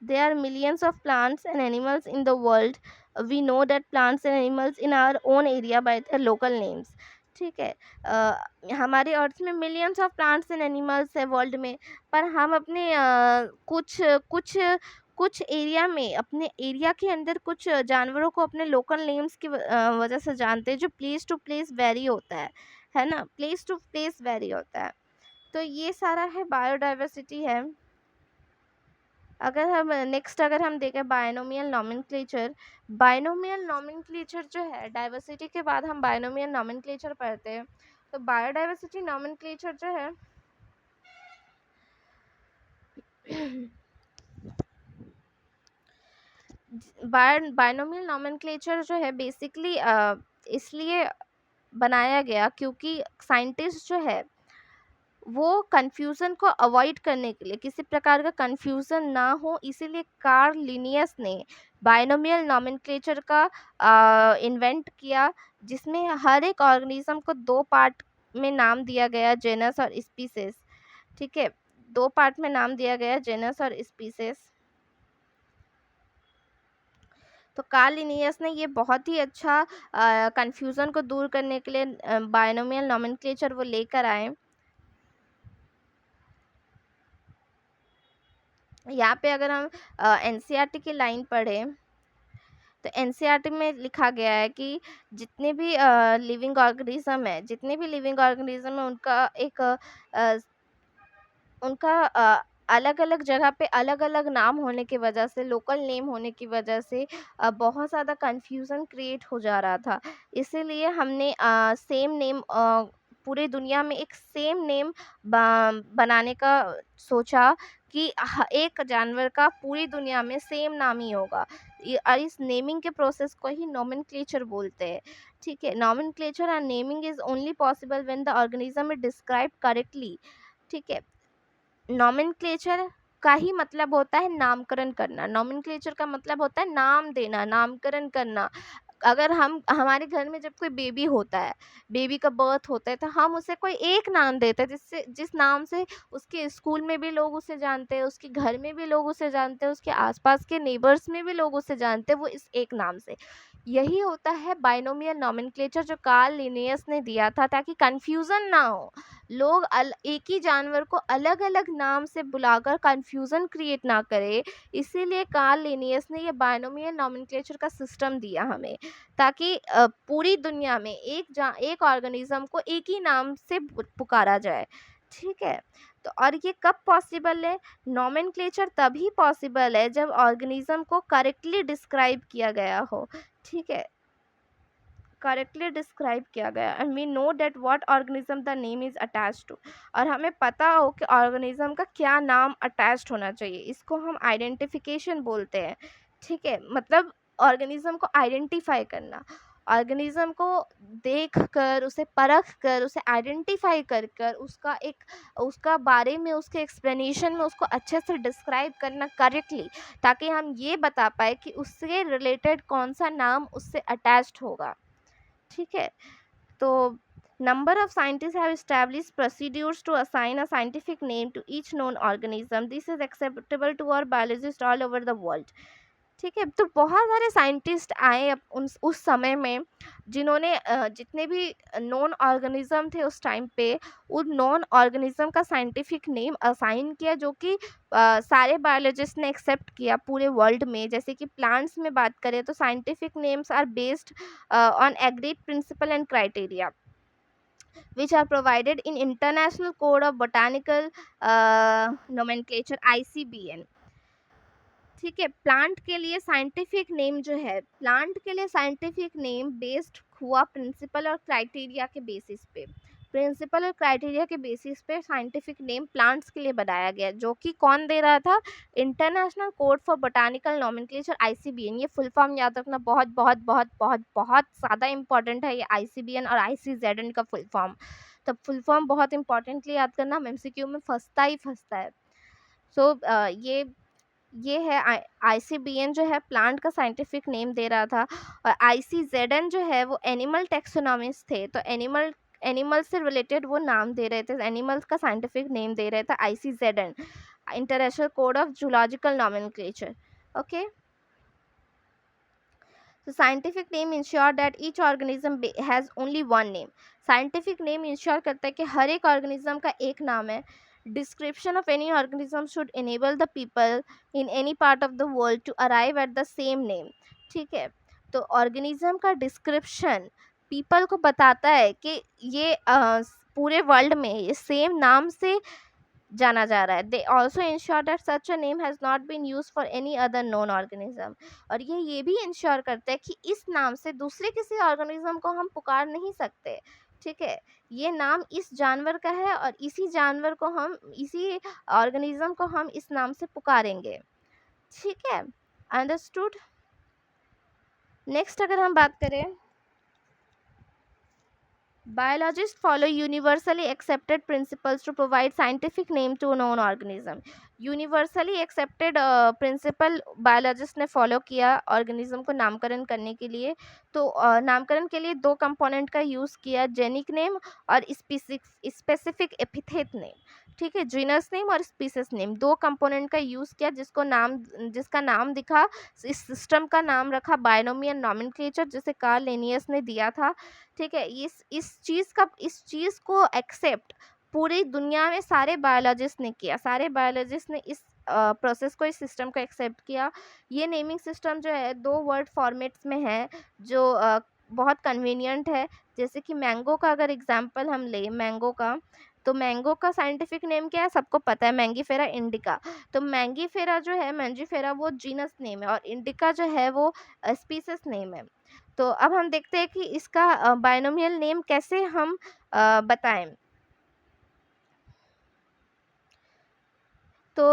There are millions of plants and animals in the world. We know that plants and animals in our own area by their local names. ठीक है, हमारे अर्थ में millions of plants and animals है world में, पर हम अपने कुछ कुछ कुछ एरिया में, अपने एरिया के अंदर कुछ जानवरों को अपने लोकल नेम्स की वजह से जानते हैं, जो प्लेस टू प्लेस वेरी होता है ना, प्लेस टू प्लेस वेरी होता है। तो ये सारा है बायोडाइवर्सिटी है। अगर हम देखें बायनोमियल नॉमेनक्लेचर। बायनोमियल नॉमेनक्लेचर जो है, डाइवर्सिटी के बाद हम बायनोमियल नॉमेनक्लेचर पढ़ते हैं। तो बायोडाइवर्सिटी नॉमेनक्लेचर जो है बायनोमियल नॉमेनक्लेचर जो है बेसिकली इसलिए बनाया गया क्योंकि साइंटिस्ट जो है वो कन्फ्यूज़न को अवॉइड करने के लिए, किसी प्रकार का कन्फ्यूज़न ना हो, इसीलिए कार्ल लिनियस ने बायनोमियल नॉमेनक्लेचर का इन्वेंट किया, जिसमें हर एक ऑर्गेनिज्म को 2 पार्ट में नाम दिया गया, जेनस और स्पीसीज, ठीक है। 2 पार्ट में नाम दिया गया, जेनस और स्पीसीज। तो कार्ल लिनियस ने ये बहुत ही अच्छा कन्फ्यूज़न को दूर करने के लिए बायनोमियल नॉमेनक्लेचर वो लेकर आए। यहाँ पे अगर हम एनसीईआरटी की लाइन पढ़ें, तो एनसीईआरटी में लिखा गया है कि जितने भी लिविंग ऑर्गेनिज्म है, जितने भी लिविंग ऑर्गेनिज्म है, उनका अलग अलग जगह पे अलग अलग नाम होने की वजह से, लोकल नेम होने की वजह से बहुत ज़्यादा कन्फ्यूज़न क्रिएट हो जा रहा था। इसीलिए हमने सेम नेम, पूरे दुनिया में एक सेम नेम बनाने का सोचा कि एक जानवर का पूरी दुनिया में सेम नाम ही होगा। और इस नेमिंग के प्रोसेस को ही नॉमेनक्लेचर बोलते हैं, ठीक है। Nomenclature and naming is only possible when the organism is described correctly, ठीक है। नॉमेनक्लेचर का ही मतलब होता है नामकरण करना। नॉमेनक्लेचर का मतलब होता है नाम देना, नामकरण करना। अगर हमारे घर में जब कोई बेबी होता है, बेबी का बर्थ होता है, तो हम उसे कोई एक नाम देते हैं, जिस नाम से उसके स्कूल में भी लोग उसे जानते हैं, उसके घर में भी लोग उसे जानते हैं, उसके आसपास के नेबर्स में भी लोग उसे जानते हैं, वो इस एक नाम से। यही होता है बायनोमियल नॉमेनक्लेचर जो कार्ल लिनियस ने दिया था, ताकि कन्फ्यूज़न ना हो, लोग एक ही जानवर को अलग अलग नाम से बुलाकर कन्फ्यूज़न क्रिएट ना करे। इसीलिए कार्ल लिनियस ने ये बायनोमियल नॉमेनक्लेचर का सिस्टम दिया हमें, ताकि पूरी दुनिया में एक ऑर्गेनिज्म को एक ही नाम से पुकारा जाए, ठीक है। तो और ये कब पॉसिबल है? नॉमेनक्लेचर तभी पॉसिबल है जब ऑर्गेनिज्म को करेक्टली डिस्क्राइब किया गया हो, ठीक है। करेक्टली डिस्क्राइब किया गया and we know that what organism the name is attached to, और हमें पता हो कि ऑर्गेनिज्म का क्या नाम अटैच्ड होना चाहिए, इसको हम आइडेंटिफिकेशन बोलते हैं। ठीक है, मतलब ऑर्गेनिज्म को आइडेंटिफाई करना, ऑर्गेनिज्म को देख कर, उसे परख कर, उसे आइडेंटिफाई कर कर उसका एक, उसका बारे में, उसके एक्सप्लेनेशन में उसको अच्छे से डिस्क्राइब करना करेक्टली, ताकि हम ये बता पाए कि उससे रिलेटेड कौन सा नाम उससे अटैच्ड होगा। ठीक है, तो number of scientists have established procedures to assign a scientific name to each known organism. This is acceptable to our biologists all over the world. ठीक है, तो बहुत सारे साइंटिस्ट आए उस समय में, जिन्होंने जितने भी नॉन ऑर्गेनिज्म थे उस टाइम पे, उन नॉन ऑर्गेनिज्म का साइंटिफिक नेम असाइन किया, जो कि सारे बायोलॉजिस्ट ने एक्सेप्ट किया पूरे वर्ल्ड में। जैसे कि प्लांट्स में बात करें तो scientific names are based on agreed principle and criteria which are provided in International Code of Botanical Nomenclature ICBN। ठीक है, प्लांट के लिए साइंटिफिक नेम जो है, प्लांट के लिए साइंटिफिक नेम बेस्ड हुआ प्रिंसिपल और क्राइटेरिया के बेसिस पे, प्रिंसिपल और क्राइटेरिया के बेसिस पे साइंटिफिक नेम प्लांट्स के लिए बनाया गया, जो कि कौन दे रहा था, international code for botanical nomenclature ICBN। ये फुल फॉर्म याद रखना बहुत बहुत बहुत बहुत बहुत ज़्यादा इंपॉर्टेंट है, ये ICBN और ICZN का फुल फॉर्म। तो फुल फॉर्म बहुत इंपॉर्टेंटली याद करना, MCQ में फंसता ही फंसता है। सो ये है ICBN जो है प्लांट का साइंटिफिक नेम दे रहा था, और ICZN जो है वो एनिमल टेक्सोनॉमिस्ट थे, तो एनिमल से रिलेटेड वो नाम दे रहे थे, एनिमल्स का साइंटिफिक नेम दे रहे थे ICZN, international code of zoological nomenclature. Okay, so scientific name ensure that each organism has only one name। scientific name ensure करता है कि हर एक organism का एक नाम है। description of any organism should enable the people in any part of the world to arrive at the same name। ठीक है, तो organism का description people को बताता है कि ये पूरे वर्ल्ड में ये सेम नाम से जाना जा रहा है। They also ensure that such a name has not been use for any other non organism, और ये भी इंश्योर करता है कि इस नाम से दूसरे किसी ऑर्गेनिज्म को हम पुकार नहीं सकते। ठीक है, ये नाम इस जानवर का है और इसी जानवर को हम, इसी ऑर्गेनिज्म को हम इस नाम से पुकारेंगे। ठीक है, अंडरस्टूड। नेक्स्ट अगर हम बात करें, biologists follow universally accepted principles to provide scientific name to a known organism। Universally accepted principal biologist ने फॉलो किया ऑर्गेनिज्म को नामकरण करने के लिए। तो नामकरण के लिए दो कंपोनेंट का यूज़ किया, जेनिक नेम और स्पेसिफिक एपिथेट नेम। ठीक है, जीनस नेम और स्पीसीज नेम, दो कंपोनेंट का यूज़ किया, जिसका नाम दिखा, इस सिस्टम का नाम रखा बायनोमियल नॉमेनक्लेचर, जिसे कार्ल लिनियस ने दिया था। ठीक है, इस चीज़ को एक्सेप्ट पूरी दुनिया में सारे बायोलॉजिस्ट ने किया, सारे बायोलॉजिस्ट ने इस प्रोसेस को, इस सिस्टम को एक्सेप्ट किया। ये नेमिंग सिस्टम जो है दो वर्ड फॉर्मेट्स में है, जो बहुत कन्वीनियंट है। जैसे कि मैंगो का अगर एग्जांपल हम ले, मैंगो का, तो मैंगो का साइंटिफिक नेम क्या है, सबको पता है, मैंगीफेरा इंडिका। तो मैंगीफेरा जो है, मैंजीफेरा वो जीनस नेम है, और इंडिका जो है वो स्पीसीज नेम है। तो अब हम देखते हैं कि इसका बायनोमियल नेम कैसे हम बताएं। तो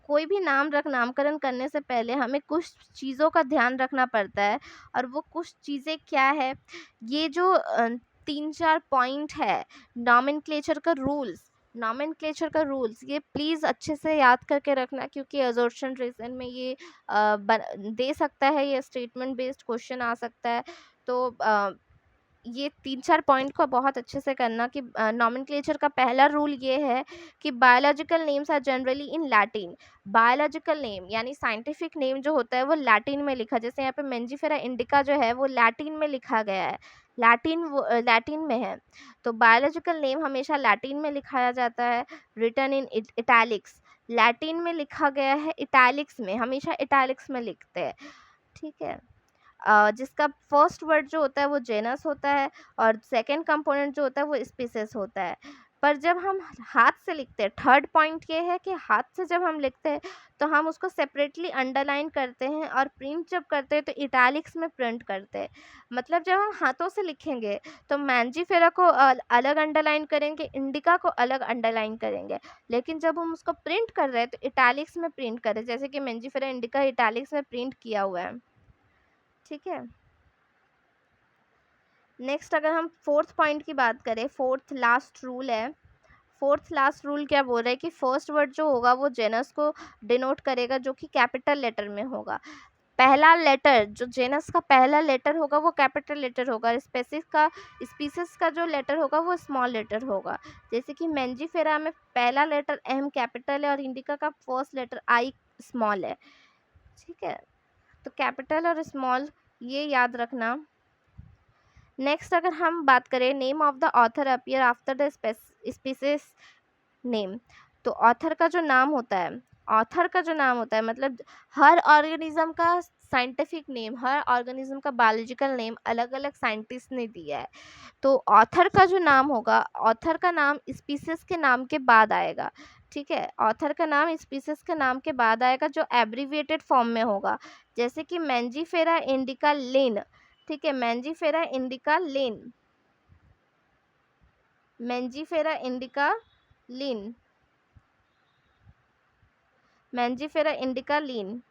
कोई भी नामकरण करने से पहले हमें कुछ चीज़ों का ध्यान रखना पड़ता है, और वो कुछ चीज़ें क्या है, ये जो 3-4 पॉइंट है नॉमेनक्लेचर का रूल्स, ये प्लीज़ अच्छे से याद करके रखना, क्योंकि एजर्शन रीजन में ये दे सकता है, ये स्टेटमेंट बेस्ड क्वेश्चन आ सकता है। तो ये 3-4 पॉइंट को बहुत अच्छे से करना कि नॉमेनक्लेचर का पहला रूल ये है कि biological names are generally in Latin. Biological name यानी साइंटिफिक नेम जो होता है वो लैटिन में लिखा, जैसे यहाँ पे मेंजीफेरा इंडिका जो है वो लैटिन में लिखा गया है, लैटिन में है। तो बायोलॉजिकल नेम हमेशा लैटिन में लिखाया जाता है, रिटन इन इटैलिक्स, लैटिन में लिखा गया है इटैलिक्स में, हमेशा इटैलिक्स में लिखते हैं। ठीक है, जिसका फर्स्ट वर्ड जो होता है वो जेनस होता है, और सेकंड कंपोनेंट जो होता है वो स्पीसीज होता है। पर जब हम हाथ से लिखते हैं, थर्ड पॉइंट ये है कि हाथ से जब हम लिखते हैं तो हम उसको सेपरेटली अंडरलाइन करते हैं और प्रिंट जब करते हैं तो इटैलिक्स में प्रिंट करते हैं। मतलब जब हम हाथों से लिखेंगे तो मैंजीफेरा को अलग अंडरलाइन करेंगे, इंडिका को अलग अंडरलाइन करेंगे, लेकिन जब हम उसको प्रिंट कर रहे हैं तो इटैलिक्स में प्रिंट करें, जैसे कि मैंजीफेरा इंडिका इटैलिक्स में प्रिंट किया हुआ है। ठीक है, नेक्स्ट अगर हम फोर्थ पॉइंट की बात करें, फोर्थ लास्ट रूल है। फोर्थ लास्ट रूल क्या बोल रहा है कि फर्स्ट वर्ड जो होगा वो जेनस को डिनोट करेगा, जो कि कैपिटल लेटर में होगा। पहला लेटर जो जेनस का पहला लेटर होगा वो कैपिटल लेटर होगा, स्पीसीज का जो लेटर होगा वो स्मॉल लेटर होगा। जैसे कि मैंजीफेरा में पहला लेटर एम कैपिटल है और इंडिका का फर्स्ट लेटर आई स्मॉल है। ठीक है, तो कैपिटल और स्मॉल ये याद रखना। नेक्स्ट अगर हम बात करें, name of the author appear after the species name, तो ऑथर का जो नाम होता है, मतलब हर ऑर्गेनिज्म का साइंटिफिक नेम, हर ऑर्गेनिज्म का बायोलॉजिकल नेम अलग अलग साइंटिस्ट ने दिया है। तो ऑथर का जो नाम होगा, ऑथर का नाम स्पीसीज के नाम के बाद आएगा। ठीक है, ऑथर का नाम स्पीसीज के नाम के बाद आएगा जो एब्रीविएटेड फॉर्म में होगा, जैसे कि मैंजीफेरा इंडिका लेन। ठीक है, मैंजीफेरा इंडिका लेन, मैंजीफेरा इंडिका लीन, मैंजीफेरा इंडिका लीन,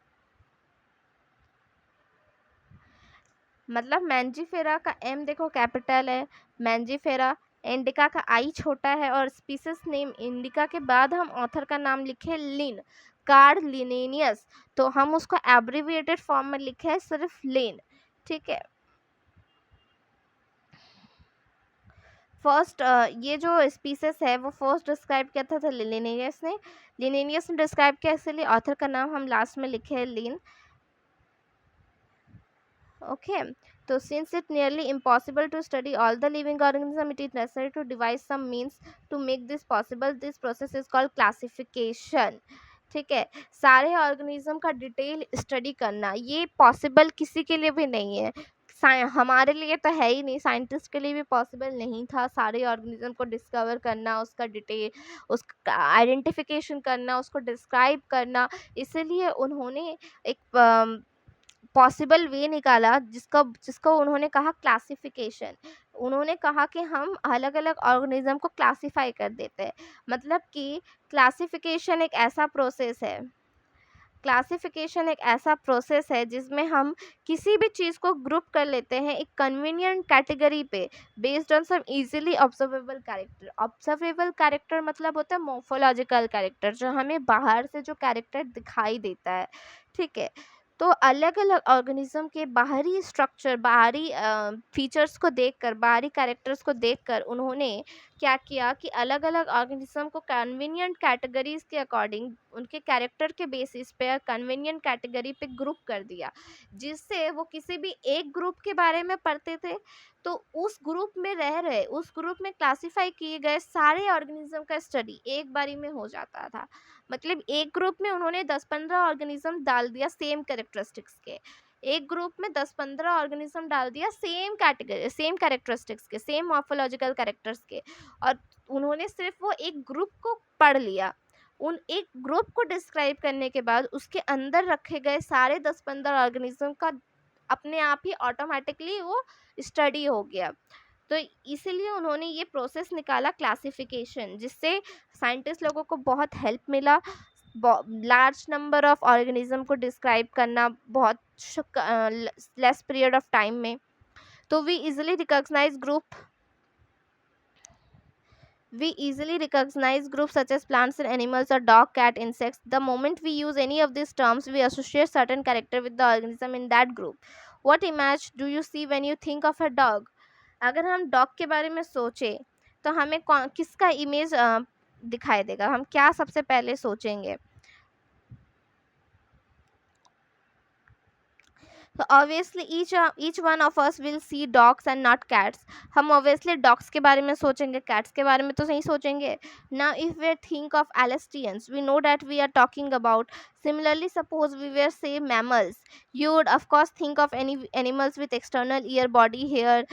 मतलब मैंजीफेरा का एम देखो कैपिटल है, मैंजीफेरा इंडिका का आई छोटा है, और स्पीसीज नेम इंडिका के बाद हम ऑथर का नाम लिखे लिन, कार्ड लिनेनियस, तो हम उसको एब्रीविएटेड फॉर्म में लिखे है सिर्फ लेन। ठीक है, फर्स्ट ये जो स्पीसीज है वो फर्स्ट डिस्क्राइब किया था लिनेनियस ने, डिस्क्राइब किया, इसलिए ऑथर का नाम हम लास्ट में लिखे है लिन। Okay, so since it's nearly impossible to study all the living organism, it is necessary to devise some means to make this possible. This process is called classification. ठीक है, सारे ऑर्गेनिज्म का डिटेल स्टडी करना ये possible किसी के लिए भी नहीं है, हमारे लिए तो है ही नहीं, साइंटिस्ट के लिए भी पॉसिबल नहीं था सारे ऑर्गेनिज्म को डिस्कवर करना, उसका डिटेल, उसका आइडेंटिफिकेशन करना, उसको डिस्क्राइब करना। इसलिए उन्होंने एक पॉसिबल वे निकाला जिसको उन्होंने कहा क्लासिफिकेशन। उन्होंने कहा कि हम अलग अलग ऑर्गेनिज्म को क्लासिफाई कर देते हैं, मतलब कि क्लासिफिकेशन एक ऐसा प्रोसेस है, जिसमें हम किसी भी चीज़ को ग्रुप कर लेते हैं एक कन्वीनियंट कैटेगरी पे based on some easily observable character. Observable character मतलब होता है मोर्फोलॉजिकल कैरेक्टर, जो हमें बाहर से जो कैरेक्टर दिखाई देता है। ठीक है, तो अलग अलग ऑर्गेनिज्म के बाहरी स्ट्रक्चर, बाहरी फीचर्स को देखकर, बाहरी कैरेक्टर्स को देखकर उन्होंने क्या किया कि अलग अलग ऑर्गेनिज्म को कन्वीनियंट कैटेगरीज के अकॉर्डिंग उनके कैरेक्टर के बेसिस पे कन्वीनियंट कैटेगरी पे ग्रुप कर दिया, जिससे वो किसी भी एक ग्रुप के बारे में पढ़ते थे तो उस ग्रुप में रह रहे, उस ग्रुप में क्लासिफाई किए गए सारे ऑर्गेनिज्म का स्टडी एक बारी में हो जाता था। मतलब एक ग्रुप में उन्होंने 10-15 ऑर्गेनिज्म डाल दिया सेम कैरेक्टरिस्टिक्स के, एक ग्रुप में 10-15 ऑर्गेनिज्म डाल दिया सेम कैटेगरी, सेम कैरेक्टरिस्टिक्स के, सेम मॉर्फोलॉजिकल कैरेक्टर्स के, और उन्होंने सिर्फ वो एक ग्रुप को पढ़ लिया। उन एक ग्रुप को डिस्क्राइब करने के बाद उसके अंदर रखे गए सारे 10-15 ऑर्गेनिज्म का अपने आप ही ऑटोमेटिकली वो स्टडी हो गया। तो इसीलिए उन्होंने ये प्रोसेस निकाला क्लासिफिकेशन, जिससे साइंटिस्ट लोगों को बहुत हेल्प मिला लार्ज नंबर ऑफ ऑर्गेनिज्म को डिस्क्राइब करना बहुत लेस पीरियड ऑफ टाइम में। तो we easily recognize groups such as plants and animals or dog, cat, insects. The moment we use any of these terms, we associate certain character with the organism in that group. What image do you see when you think of a dog? अगर हम dog के बारे में सोचें तो हमें किसका image दिखाई देगा, हम क्या सबसे पहले सोचेंगे? तो obviously each one of us will see dogs and not cats. हम ऑब्वियसली डॉग्स के बारे में सोचेंगे, कैट्स के बारे में तो नहीं सोचेंगे। Now if we think of Alsatians, we know that we are talking about Similarly, suppose we were say mammals, you would of course think of any animals with external ear, body, hair.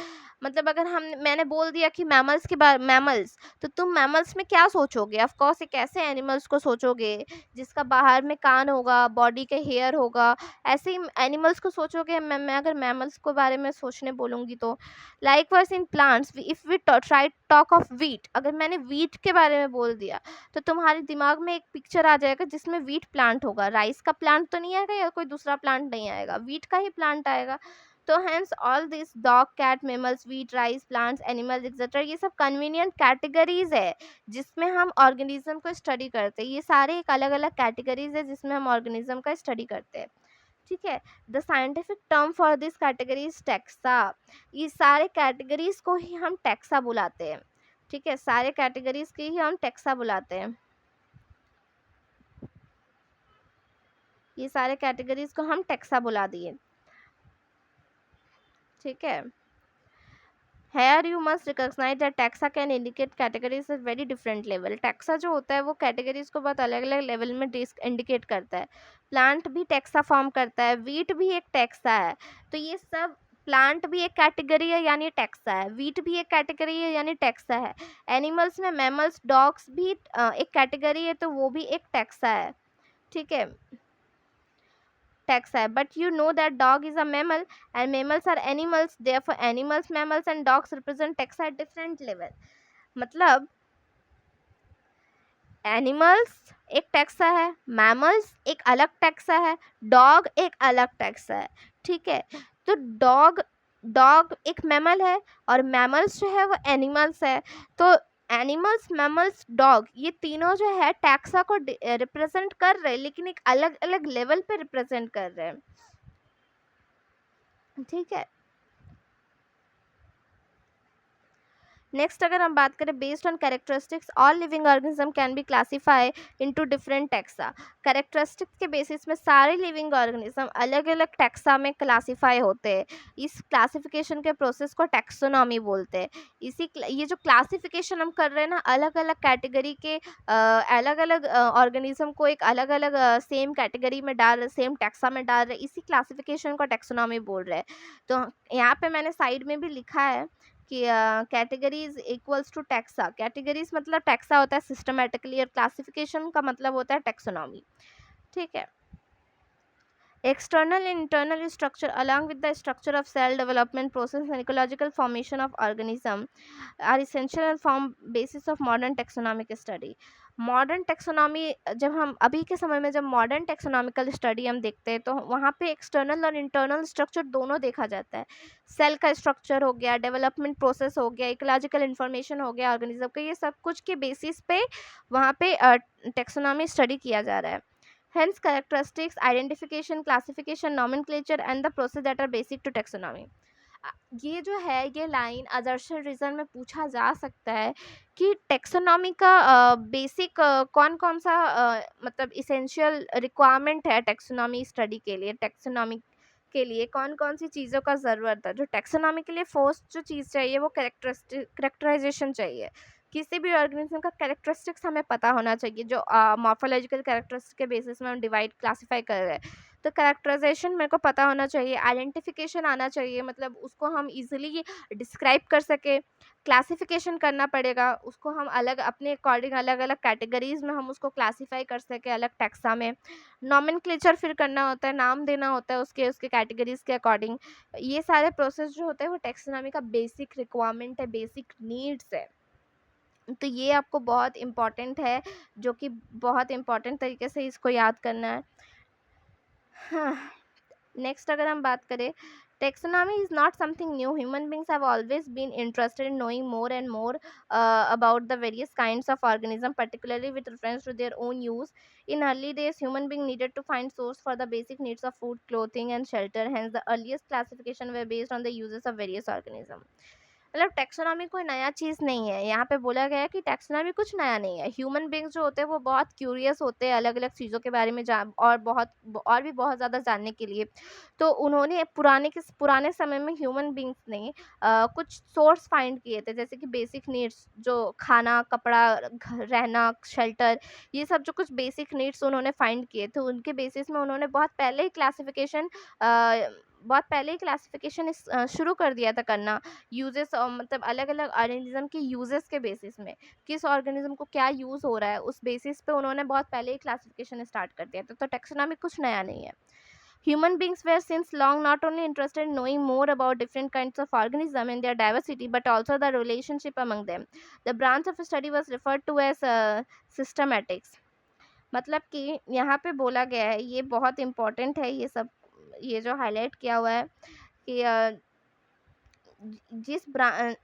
मतलब अगर हम मैंने बोल दिया कि mammals के बारे mammals, तो तुम मैमल्स में क्या सोचोगे? ऑफ कोर्स एक ऐसे एनिमल्स को सोचोगे जिसका बाहर में कान होगा, बॉडी के हेयर होगा, ऐसे ही एनिमल्स को सोचोगे। मैं अगर मैमल्स के बारे में सोचने बोलूँगी तो likewise in plants, if we try talk of wheat, अगर मैंने वीट के बारे में बोल दिया तो तुम्हारे दिमाग में एक पिक्चर आ जाएगा जिसमें वीट प्लांट होगा। राइस का प्लांट तो नहीं आएगा या कोई दूसरा प्लांट नहीं आएगा, वीट का ही प्लांट आएगा। तो hence all this dog, cat, mammals, wheat, rice, plants, animals etcetera, ये सब कन्वीनियंट कैटेगरीज है जिसमें हम ऑर्गेनिज्म को स्टडी करते हैं। ये सारे एक अलग अलग कैटेगरीज है जिसमें हम ऑर्गेनिज्म का स्टडी करते हैं। ठीक है। The scientific term for this category is taxa. ये सारे कैटेगरीज को ही हम टैक्सा बुलाते हैं। ठीक है, सारे कैटेगरीज की ही हम टैक्सा बुलाते हैं। ये सारे कैटेगरीज को हम टैक्सा बुला दिए। ठीक है। Here you must recognize that taxa can indicate categories at very different level. Taxa जो होता है वो categories को बहुत अलग अलग लेवल में इंडिकेट करता है। प्लांट भी टैक्सा फॉर्म करता है, वीट भी एक टैक्सा है। तो ये सब, प्लांट भी एक कैटेगरी है यानी टैक्सा है, वीट भी एक कैटेगरी है यानी टैक्सा है। एनिमल्स में मैमल्स, डॉग्स भी एक कैटेगरी है तो वो भी एक टैक्सा है। ठीक है, टैक्सा है। But you know that dog is a mammal and mammals are animals, therefore animals, mammals and dogs represent taxa at different level. मतलब एनिमल्स एक टैक्सा है, मैमल्स एक अलग टैक्सा है, डॉग एक अलग टैक्सा है। ठीक है, तो डॉग डॉग एक मैमल है और मैमल्स जो है वो एनिमल्स है। तो एनिमल्स, मैमल्स, डॉग, ये तीनों जो है टैक्सा को रिप्रेजेंट कर रहे हैं, लेकिन एक अलग अलग लेवल पे रिप्रेजेंट कर रहे हैं। ठीक है। नेक्स्ट अगर हम बात करें, based on characteristics all living organism can be classify into different taxa. Characteristics के बेसिस में सारे लिविंग ऑर्गेनिज्म अलग अलग टैक्सा में क्लासीफाई होते हैं। इस क्लासिफिकेशन के प्रोसेस को टैक्सोनॉमी बोलते हैं। ये जो क्लासिफिकेशन हम कर रहे हैं ना, अलग अलग कैटेगरी के अलग अलग ऑर्गेनिज्म को एक अलग अलग सेम कैटेगरी में डाल रहे, सेम टैक्सा में डाल रहे, इसी क्लासिफिकेशन को टैक्सोनॉमी बोल रहे हैं। तो यहाँ पे मैंने साइड में भी लिखा है कि categories equals to taxa. Categories मतलब टैक्सा होता है सिस्टमेटिकली, और क्लासिफिकेशन का मतलब होता है टैक्सोनॉमी। ठीक है। External and internal structure, along with the structure of cell development process and ecological formation of organism, are essential and form basis of modern taxonomic study. Modern taxonomy, जब हम अभी के समय में जब मॉडर्न टेक्सोनॉमिकल स्टडी हम देखते हैं तो वहाँ पे एक्सटर्नल और इंटरनल स्ट्रक्चर दोनों देखा जाता है। सेल का स्ट्रक्चर हो गया, डेवलपमेंट प्रोसेस हो गया, इकोलॉजिकल इन्फॉर्मेशन हो गया ऑर्गेनिज्म का, ये सब कुछ के बेसिस पे वहाँ पे टेक्सोनॉमी स्टडी किया जा रहा है। Hence, characteristics, identification, classification, nomenclature, and the process that are basic to taxonomy. ये जो है, ये लाइन अदर्शन रीजन में पूछा जा सकता है कि टेक्सोनॉमी का बेसिक कौन कौन सा मतलब इसेंशियल रिक्वायरमेंट है टेक्सोनॉमी स्टडी के लिए। टेक्सोनॉमी के लिए कौन कौन सी चीज़ों का ज़रूरत है? जो टेक्सोनॉमी के लिए फर्स्ट जो चीज़ चाहिए वो कैरेक्टराइजेशन चाहिए। किसी भी ऑर्गेनिज्म का कैरेक्टरिस्टिक्स हमें पता होना चाहिए, जो मॉर्फोलॉजिकल कैरेक्टरिस्टिक्स के बेसिस में हम डिवाइड क्लासीफाई कर रहे हैं। तो कैरेक्टराइजेशन मेरे को पता होना चाहिए, आइडेंटिफिकेशन आना चाहिए, मतलब उसको हम इजीली डिस्क्राइब कर सके। क्लासिफिकेशन करना पड़ेगा, उसको हम अलग अपने अकॉर्डिंग अलग अलग कैटेगरीज में हम उसको क्लासीफाई कर सके अलग टैक्सा में। नॉमेनक्लेचर फिर करना होता है, नाम देना होता है उसके उसके कैटेगरीज के अकॉर्डिंग। ये सारे प्रोसेस जो होते हैं वो टैक्सोनॉमी का बेसिक रिक्वायरमेंट है, बेसिक नीड्स है। तो ये आपको बहुत इम्पॉर्टेंट है, जो कि बहुत इम्पॉर्टेंट तरीके से इसको याद करना है। हाँ, नेक्स्ट अगर हम बात करें, taxonomy is not something new. Human beings have always been interested in knowing more and more about the various kinds of organism, particularly with reference to their own use. In early days, human being needed to find source for the basic needs of food, clothing, and shelter. Hence, the earliest classification were based on the uses of various organisms. मतलब taxonomy कोई नया चीज़ नहीं है, यहाँ पे बोला गया है कि टैक्सोनॉमी कुछ नया नहीं है। ह्यूमन बीइंग्स जो होते हैं वो बहुत क्यूरियस होते हैं अलग अलग चीज़ों के बारे में जान और भी बहुत ज़्यादा जानने के लिए। तो उन्होंने पुराने समय में ह्यूमन बीइंग्स ने कुछ सोर्स फाइंड किए थे, जैसे कि बेसिक नीड्स जो खाना, कपड़ा, घर, रहना, शेल्टर, ये सब जो कुछ बेसिक नीड्स उन्होंने फाइंड किए थे, उनके बेसिस में उन्होंने बहुत पहले ही क्लासिफिकेशन शुरू कर दिया था करना। यूजेस मतलब अलग अलग ऑर्गेनिज्म के यूजेस के बेसिस में, किस ऑर्गेनिज्म को क्या यूज़ हो रहा है उस बेसिस पे उन्होंने बहुत पहले ही क्लासिफिकेशन स्टार्ट कर दिया था। तो टैक्सोनॉमी कुछ नया नहीं है। Human beings were since long not only interested in knowing more about different kinds of organisms and their diversity, but also the relationship among them. The branch of study was referred to as systematics. मतलब कि यहाँ पे बोला गया है, ये बहुत important है, ये जो हाईलाइट किया हुआ है कि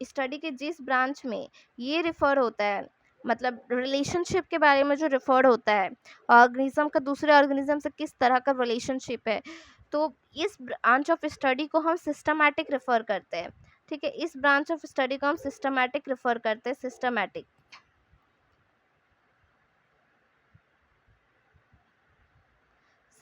स्टडी के जिस ब्रांच में ये रिफ़र होता है, मतलब रिलेशनशिप के बारे में जो रिफ़र होता है, ऑर्गेनिज्म का दूसरे ऑर्गेनिज्म से किस तरह का रिलेशनशिप है, तो इस ब्रांच ऑफ स्टडी को हम सिस्टमैटिक रेफ़र करते हैं। ठीक है, इस ब्रांच ऑफ स्टडी को हम सिस्टमैटिक रेफ़र करते हैं, सिस्टमैटिक।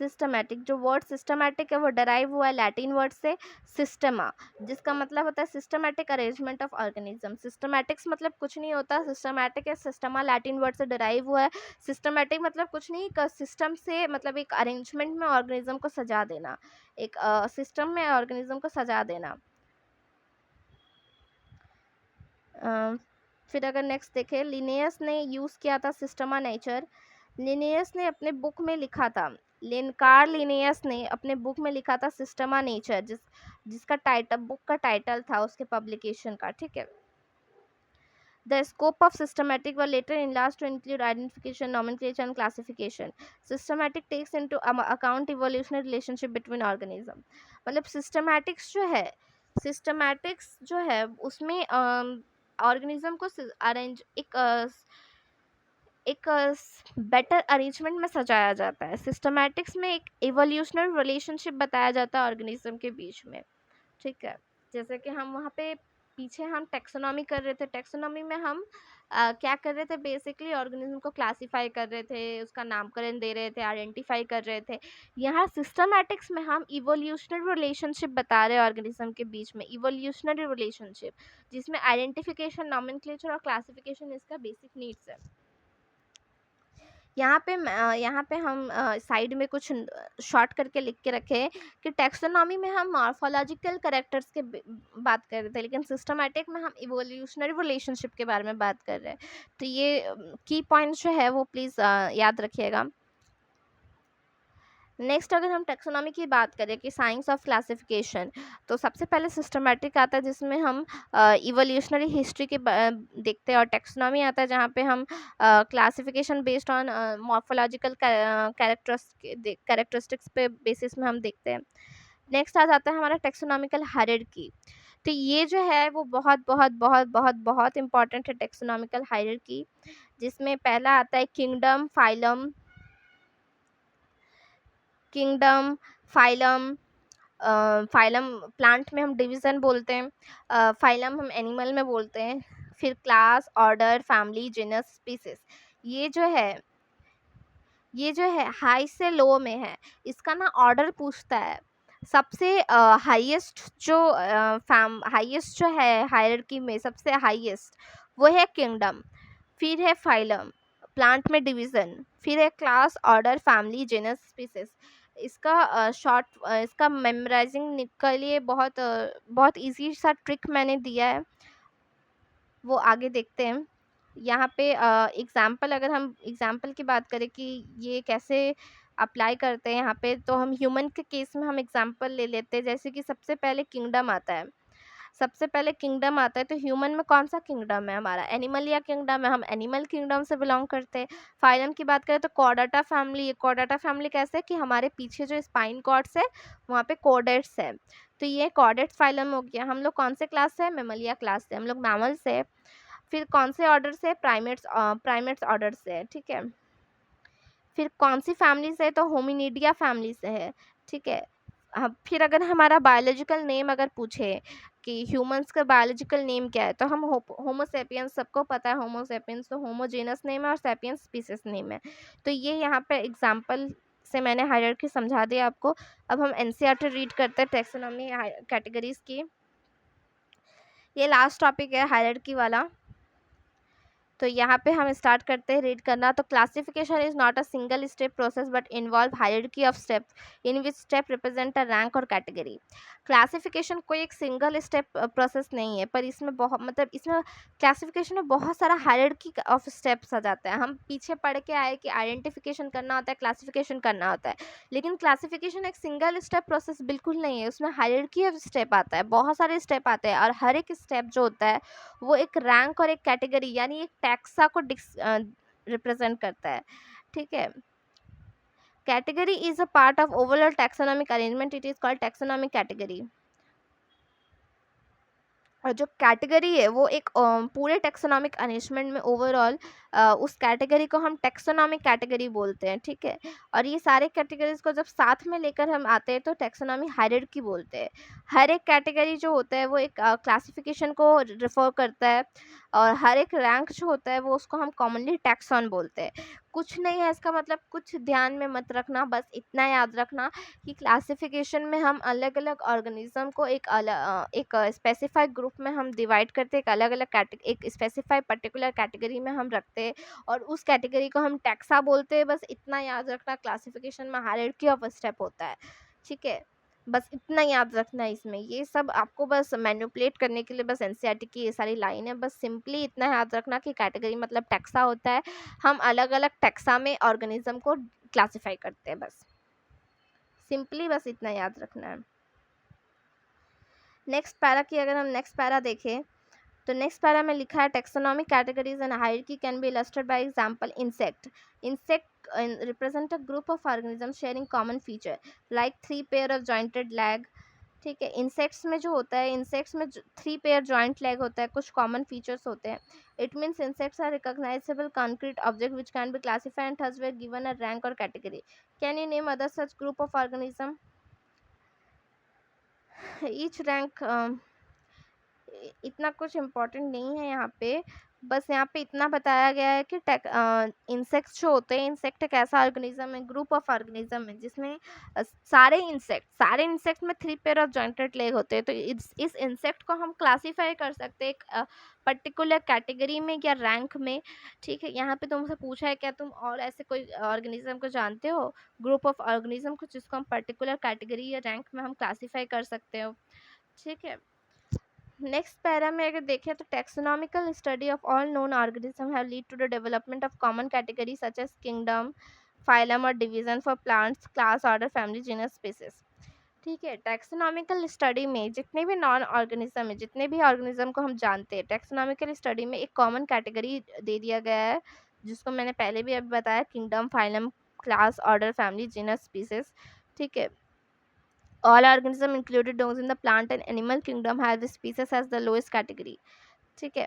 सिस्टमैटिक, जो वर्ड सिस्टमैटिक है वो डराइव हुआ है लैटिन वर्ड से सिस्टमा, जिसका मतलब होता है systematic arrangement of organism. Systematics मतलब कुछ नहीं होता, सिस्टमैटिक है सिस्टमा लैटिन वर्ड से डराइव हुआ है। सिस्टमैटिक मतलब कुछ नहीं, एक सिस्टम से मतलब एक अरेंजमेंट में ऑर्गेनिज्म को सजा देना, एक सिस्टम में ऑर्गेनिज्म को सजा देना। फिर अगर नेक्स्ट देखें, लिनियस ने यूज़ किया था सिस्टमा नेचर। लिनियस ने अपने बुक में लिखा था, कार्ल लिनियस ने अपने बुक में लिखा था सिस्टमा नेचर, जिसका टाइटल, बुक का टाइटल था उसके पब्लिकेशन का। ठीक है, The scope of systematic were later enlarged to include identification, nomenclature, and classification. Systematic takes into account evolutionary relationship between organisms. मतलब systematics जो है उसमें ऑर्गेनिज्म को अरेंज एक बेटर अरेंजमेंट में सजाया जाता है। सिस्टमैटिक्स में एक इवोल्यूशनरी रिलेशनशिप बताया जाता है ऑर्गेनिज्म के बीच में। ठीक है, जैसे कि हम वहाँ पे पीछे हम टैक्सोनॉमी कर रहे थे, टैक्सोनॉमी में हम क्या कर रहे थे, बेसिकली ऑर्गेनिज्म को क्लासीफाई कर रहे थे, उसका नामकरण दे रहे थे, आइडेंटिफाई कर रहे थे। यहाँ सिस्टमैटिक्स में हम इवोल्यूशनरी रिलेशनशिप बता रहे हैं ऑर्गेनिज्म के बीच में, इवोल्यूशनरी रिलेशनशिप, जिसमें आइडेंटिफिकेशन, नॉमेनक्लेचर और क्लासिफिकेशन इसका बेसिक नीड्स है। यहाँ पे हम साइड में कुछ शॉर्ट करके लिख के रखे हैं कि टैक्सोनॉमी में हम मॉर्फोलॉजिकल कैरेक्टर्स के बात कर रहे थे, लेकिन सिस्टमैटिक में हम इवोल्यूशनरी रिलेशनशिप के बारे में बात कर रहे हैं। तो ये की पॉइंट्स जो है वो प्लीज़ याद रखिएगा। नेक्स्ट अगर हम टैक्सोनॉमी की बात करें कि साइंस ऑफ क्लासिफिकेशन, तो सबसे पहले सिस्टमैटिक आता है जिसमें हम इवोल्यूशनरी हिस्ट्री के देखते हैं, और टैक्सोनॉमी आता है जहाँ पे हम classification based on morphological characteristics पे बेसिस में हम देखते हैं। नेक्स्ट आ जाता है हमारा टैक्सोनॉमिकल हायरार्की। तो ये जो है वो बहुत बहुत बहुत बहुत बहुत इंपॉर्टेंट है, टैक्सोनॉमिकल हायरार्की, जिसमें पहला आता है किंगडम, फाइलम। फाइलम प्लांट में हम डिवीज़न बोलते हैं, फाइलम हम एनिमल में बोलते हैं, फिर class, order, family, genus, species. ये जो है हाई से लो में है, इसका ना ऑर्डर पूछता है। सबसे हाईएस्ट जो है हायरार्की में सबसे हाईएस्ट वो है किंगडम, फिर है फाइलम, प्लांट में डिवीज़न, फिर है class, order, family, genus, species. इसका मेमोराइजिंग के लिए बहुत इजी सा ट्रिक मैंने दिया है, वो आगे देखते हैं। यहाँ पे अगर हम एग्जाम्पल की बात करें कि ये कैसे अप्लाई करते हैं यहाँ पे, तो हम ह्यूमन के केस में हम एग्जाम्पल ले लेते हैं। जैसे कि सबसे पहले किंगडम आता है, तो ह्यूमन में कौन सा किंगडम है हमारा, एनिमलिया किंगडम है, हम एनिमल किंगडम से बिलोंग करते हैं। फाइलम की बात करें तो कॉर्डाटा फैमिली, कॉर्डाटा फैमिली कैसे है कि हमारे पीछे जो स्पाइन कॉर्ड्स है वहाँ पे कॉर्डेट्स है, तो ये कॉर्डेट्स फाइलम हो गया। हम लोग कौन से क्लास से, मेमलिया क्लास से, हम लोग मैमल से। फिर कौन से ऑर्डर से, प्राइमेट्स ऑर्डर से है। ठीक है, फिर कौन सी फैमिली से, तो होमिनिडिया फैमिली से है। ठीक है, फिर अगर हमारा बायोलॉजिकल नेम अगर पूछे कि ह्यूमंस का बायोलॉजिकल नेम क्या है, तो हम होमो सेपियंस, सबको पता है होमो सेपियंस तो होमोजेनस नेम है और सेपियंस स्पीसीज नेम है। तो ये यहाँ पे एग्जाम्पल से मैंने हायरार्की समझा दिया आपको। अब हम एनसीईआरटी रीड करते हैं टैक्सोनॉमी कैटेगरीज की। ये लास्ट टॉपिक है हायरार्की वाला। तो यहाँ पे हम स्टार्ट करते हैं रीड करना। तो classification is not a single step process but involve hierarchy of steps in which step represent a rank or category. Classification कोई एक सिंगल स्टेप प्रोसेस नहीं है, पर इसमें बहुत मतलब इसमें क्लासिफिकेशन में बहुत सारा हायरार्की ऑफ स्टेप्स आ जाता है। हम पीछे पढ़ के आए कि आइडेंटिफिकेशन करना होता है, क्लासिफिकेशन करना होता है, लेकिन क्लासिफिकेशन एक सिंगल स्टेप प्रोसेस बिल्कुल नहीं है। उसमें हायरार्की ऑफ स्टेप आता है, बहुत सारे स्टेप आते हैं, और हर एक स्टेप जो होता है वो एक रैंक और एक कैटेगरी यानी एक टैक्सा को रिप्रेजेंट करता है। ठीक है, category is a part of overall taxonomic arrangement, it is called taxonomic category. और जो कैटेगरी है वो एक पूरे टैक्सोनॉमिक अरेंजमेंट में ओवरऑल उस कैटेगरी को हम टैक्सोनॉमिक कैटेगरी बोलते हैं। ठीक है, और ये सारे कैटेगरीज को जब साथ में लेकर हम आते हैं तो टैक्सोनॉमी हायरार्की बोलते हैं। हर एक कैटेगरी जो होता है वो एक क्लासिफिकेशन को रेफर करता है, और हर एक रैंक जो होता है वो उसको हम कॉमनली टैक्सॉन बोलते हैं। कुछ नहीं है इसका मतलब, कुछ ध्यान में मत रखना, बस इतना याद रखना कि क्लासिफिकेशन में हम अलग अलग ऑर्गेनिज्म को एक स्पेसिफाइड ग्रुप में हम डिवाइड करते हैं, एक अलग अलग एक स्पेसिफाइड पर्टिकुलर कैटेगरी में हम रखते हैं, और उस कैटेगरी को हम टैक्सा बोलते हैं। बस इतना याद रखना, क्लासिफिकेशन में हायरार्की ऑफ स्टेप होता है। ठीक है, बस इतना याद रखना है। इसमें ये सब आपको बस मैनिपुलेट करने के लिए बस एनसीईआरटी की ये सारी लाइन है। बस सिंपली इतना याद रखना कि कैटेगरी मतलब टैक्सा होता है, हम अलग अलग टैक्सा में ऑर्गेनिज्म को क्लासिफाई करते हैं। बस सिंपली बस इतना याद रखना है। नेक्स्ट पैरा की अगर हम नेक्स्ट पैरा देखें तो नेक्स्ट पैरा में लिखा है taxonomic categories and hierarchy can be illustrated by example insect. Insect represent a group of organism sharing common feature like 3 pair of jointed leg. ठीक है, इंसेक्ट्स में जो होता है, इंसेक्ट्स में 3 पेयर जॉइंट लेग होता है, कुछ कॉमन फीचर्स होते हैं। It means insects are recognisable concrete object which can be classified and thus were given a rank or category. Can you name other such group of organism? Each rank इतना कुछ important नहीं है यहाँ पे, बस यहाँ पे इतना बताया गया है कि इंसेक्ट्स जो होते हैं, इंसेक्ट एक ऐसा ऑर्गेनिज्म है, ग्रुप ऑफ ऑर्गेनिज्म है जिसमें सारे इंसेक्ट में 3 पेयर ऑफ जॉइंटेड लेग होते हैं। तो इस इंसेक्ट को हम क्लासीफाई कर सकते हैं एक पर्टिकुलर कैटेगरी में या रैंक में। ठीक है, यहाँ पे तुमसे पूछा है क्या तुम और ऐसे कोई ऑर्गेनिज्म को जानते हो, ग्रुप ऑफ ऑर्गेनिज्म को जिसको हम पर्टिकुलर कैटेगरी या रैंक में हम क्लासीफाई कर सकते हो। ठीक है, नेक्स्ट पैरा में अगर देखें तो taxonomical study of all known organism have lead to the development of common category such as kingdom, phylum और division for plants, class, order, family, genus, species. ठीक है, टैक्सोनॉमिकल स्टडी में जितने भी नॉन ऑर्गेनिज्म है, जितने भी ऑर्गेनिज्म को हम जानते हैं, टैक्सोनॉमिकल स्टडी में एक कॉमन कैटेगरी दे दिया गया है जिसको मैंने पहले भी अभी बताया, kingdom, phylum, class, order, family, genus, species. ठीक है, all organisms included those in the plant and animal kingdom have the species as the lowest category. ठीक है,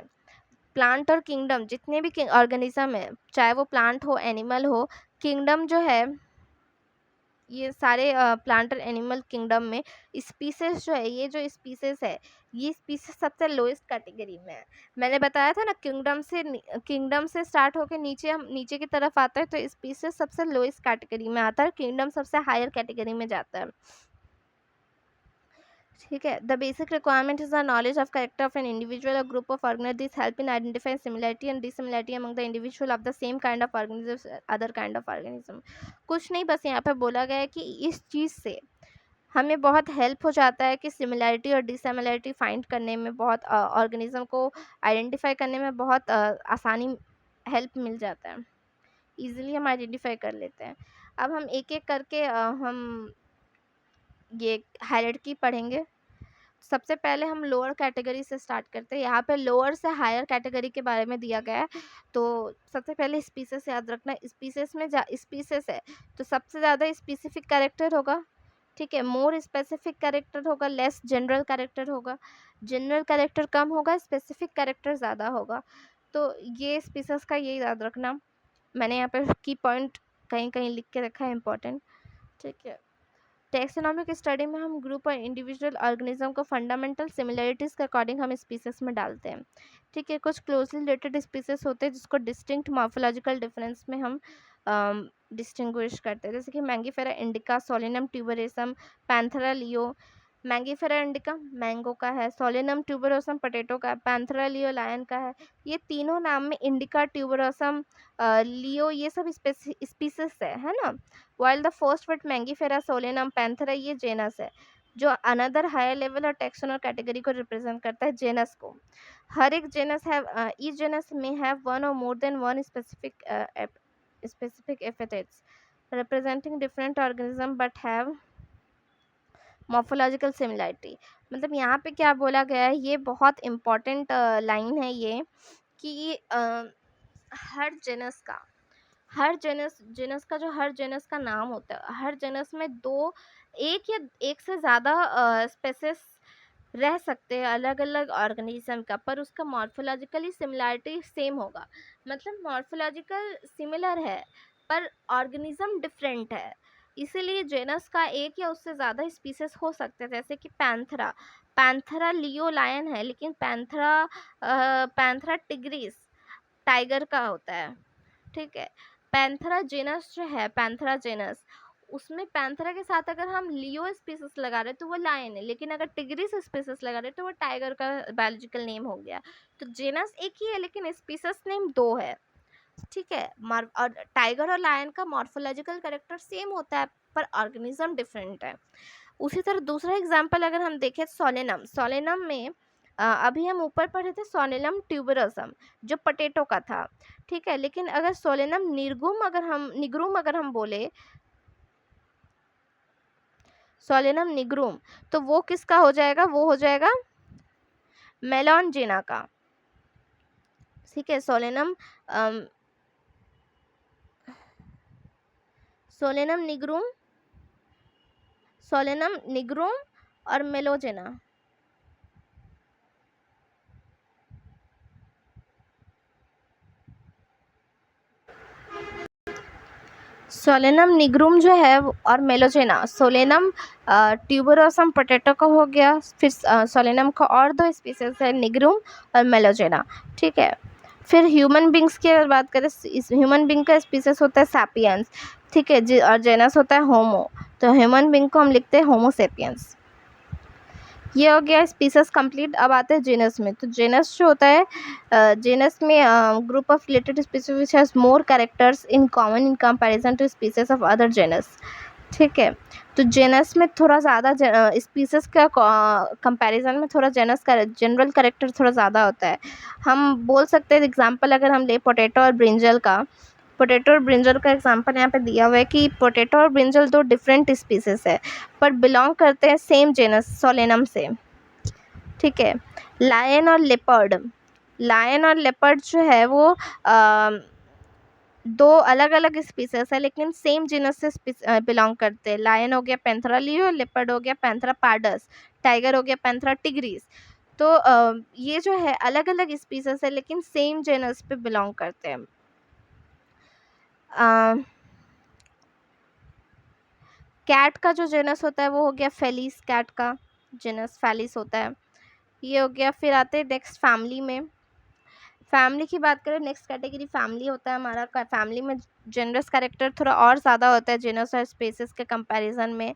प्लांट और किंगडम जितने भी ऑर्गेनिज्म है, चाहे वो प्लांट हो, एनिमल हो, किंगडम जो है, ये सारे प्लांट और एनिमल किंगडम में स्पीसीज जो है, ये जो स्पीसीज है, ये स्पीसीज सबसे लोएस्ट कैटेगरी में है। मैंने बताया था ना, किंगडम से स्टार्ट होकर हम नीचे की तरफ आता है तो स्पीसीज सबसे लोएस्ट कैटेगरी में आता है, किंगडम सबसे हायर कैटेगरी में जाता है। ठीक है, the basic requirement is the knowledge of character of an individual or group of organism. This help in identifying similarity and dissimilarity among the individual of the same kind of organism other kind of organism. कुछ नहीं, बस यहाँ पे बोला गया है कि इस चीज़ से हमें बहुत हेल्प हो जाता है कि सिमिलरिटी और डिसिमिलरिटी फाइंड करने में, बहुत ऑर्गेनिज्म को आइडेंटिफाई करने में बहुत आसानी, हेल्प मिल जाता है, ईजिली हम आइडेंटिफाई कर लेते हैं। अब हम एक एक करके हम ये हायरार्की पढ़ेंगे। सबसे पहले हम लोअर कैटेगरी से स्टार्ट करते हैं। यहाँ पे लोअर से हायर कैटेगरी के बारे में दिया गया है। तो सबसे पहले स्पीसीज याद रखना, स्पीसीज में स्पीसीज है तो सबसे ज़्यादा स्पेसिफिक कैरेक्टर होगा। ठीक है, मोर स्पेसिफिक कैरेक्टर होगा, लेस जनरल कैरेक्टर होगा, जनरल कैरेक्टर कम होगा, स्पेसिफिक कैरेक्टर ज़्यादा होगा। तो ये स्पीसीज का ये याद रखना। मैंने यहाँ पे की पॉइंट कहीं कहीं लिख के रखा है, इम्पोर्टेंट। ठीक है, टेक्सोनॉमिक स्टडी में हम ग्रुप और इंडिविजुअल ऑर्गेनिज्म को फंडामेंटल सिमिलरिटीज़ के अकॉर्डिंग हम स्पीसीज में डालते हैं। ठीक है, कुछ क्लोजली रिलेटेड स्पीसीज होते हैं जिसको डिस्टिंक्ट मॉर्फोलॉजिकल डिफरेंस में हम डिस्टिंग्विश करते हैं, जैसे कि Mangifera indica, Solanum tuberosum, Panthera leo. Mangifera indica mango का है, सोलेनम ट्यूबरोसम पोटैटो का, पैंथेरा लियो लायन का है। ये तीनों नाम में इंडिका, ट्यूबरोसम, लियो ये सब स्पीसीज है ना। While the first word Mangifera, Solanum, Panthera ये जेनस है, जो अनदर हायर लेवल और टेक्सोन और कैटेगरी को रिप्रेजेंट करता है जेनस को। हर एक जेनस हैव ईच जेनस में हैव वन और more than one specific epithets representing different organism but have morphological similarity। मतलब यहाँ पे क्या बोला गया है, ये बहुत इम्पॉर्टेंट लाइन है ये, कि हर जेनस का हर जेनस का जो हर जेनस का नाम होता है, हर जेनस में एक या एक से ज़्यादा स्पेसिस रह सकते हैं अलग अलग ऑर्गेनिज्म का, पर उसका मॉर्फोलॉजिकली सिमिलरिटी सेम होगा। मतलब मॉर्फोलॉजिकल सिमिलर है पर ऑर्गेनिज्म डिफरेंट है, इसीलिए जेनस का एक या उससे ज़्यादा स्पीसीज हो सकते हैं। जैसे कि पैंथेरा लियो लायन है, लेकिन पैंथेरा टिग्रिस टाइगर का होता है। ठीक है, पैंथेरा जेनस जो है, पैंथेरा जेनस, उसमें पैंथेरा के साथ अगर हम लियो स्पीसीज लगा रहे तो वो लायन है, लेकिन अगर टिग्रिस स्पीसीज लगा रहे तो वो टाइगर का बायोलॉजिकल नेम हो गया। तो जेनस एक ही है लेकिन स्पीसीज नेम दो है। ठीक है, और टाइगर और लायन का मॉर्फोलॉजिकल कैरेक्टर सेम होता है पर ऑर्गेनिज्म डिफरेंट है। उसी तरह दूसरा एग्जाम्पल अगर हम देखें, सोलेनम में अभी हम ऊपर पढ़े थे सोलेनम ट्यूबरोसम जो पोटैटो का था। ठीक है, लेकिन अगर सोलेनम निग्रूम अगर हम बोले, सोलेनम निग्रूम, तो वो किसका हो जाएगा, वो हो जाएगा मेलॉनजेना का। ठीक है, सोलेनम निग्रूम और मेलोजेना। सोलेनम निग्रूम जो है और मेलोजेना, सोलेनम ट्यूबरोसम पोटैटो का हो गया, फिर सोलेनम का और दो स्पीसीज है निग्रूम और मेलोजेना। ठीक है, फिर ह्यूमन बींग्स की अगर बात करें, ह्यूमन बींग का स्पीसीज होता है सैपियंस। ठीक है, और जेनस होता है होमो, तो ह्यूमन बींग को हम लिखते हैं होमो सेपियंस। ये हो गया स्पीसीज कंप्लीट। अब आते हैं जेनस में। तो जेनस जो होता है, जेनस में group of related species which has more characters in common in comparison to species of other genus. ठीक है, तो जेनस में थोड़ा ज़्यादा स्पीसीज का कंपैरिजन में थोड़ा जेनस का जनरल कैरेक्टर थोड़ा ज़्यादा होता है। हम बोल सकते हैं एग्जांपल अगर हम ले पोटैटो और ब्रिंजल का, पोटैटो और ब्रिंजल का एग्जांपल यहाँ पे दिया हुआ है कि पोटैटो और ब्रिंजल दो डिफरेंट स्पीसीज है पर बिलोंग करते हैं सेम जेनस सोलेनम से। ठीक है, लायन और लेपर्ड जो है वो दो अलग अलग स्पीसीज है लेकिन सेम जीनस से बिलोंग करते हैं। लायन हो गया पैंथेरा लियो, लेपर्ड हो गया पैंथेरा पार्डस, टाइगर हो गया पैंथेरा टिग्रिस। तो ये जो है अलग अलग स्पीसीज है लेकिन सेम जेनस पे बिलोंग करते हैं। कैट का जो जेनस होता है वो हो गया फेलिस, कैट का जेनस फेलिस होता है, ये हो गया। फिर आते हैं नेक्स्ट फैमिली में। फैमिली की बात करें, नेक्स्ट कैटेगरी फैमिली होता है हमारा। फैमिली में जेनरस कैरेक्टर थोड़ा और ज़्यादा होता है जेनस और स्पेसिस के कंपैरिजन में।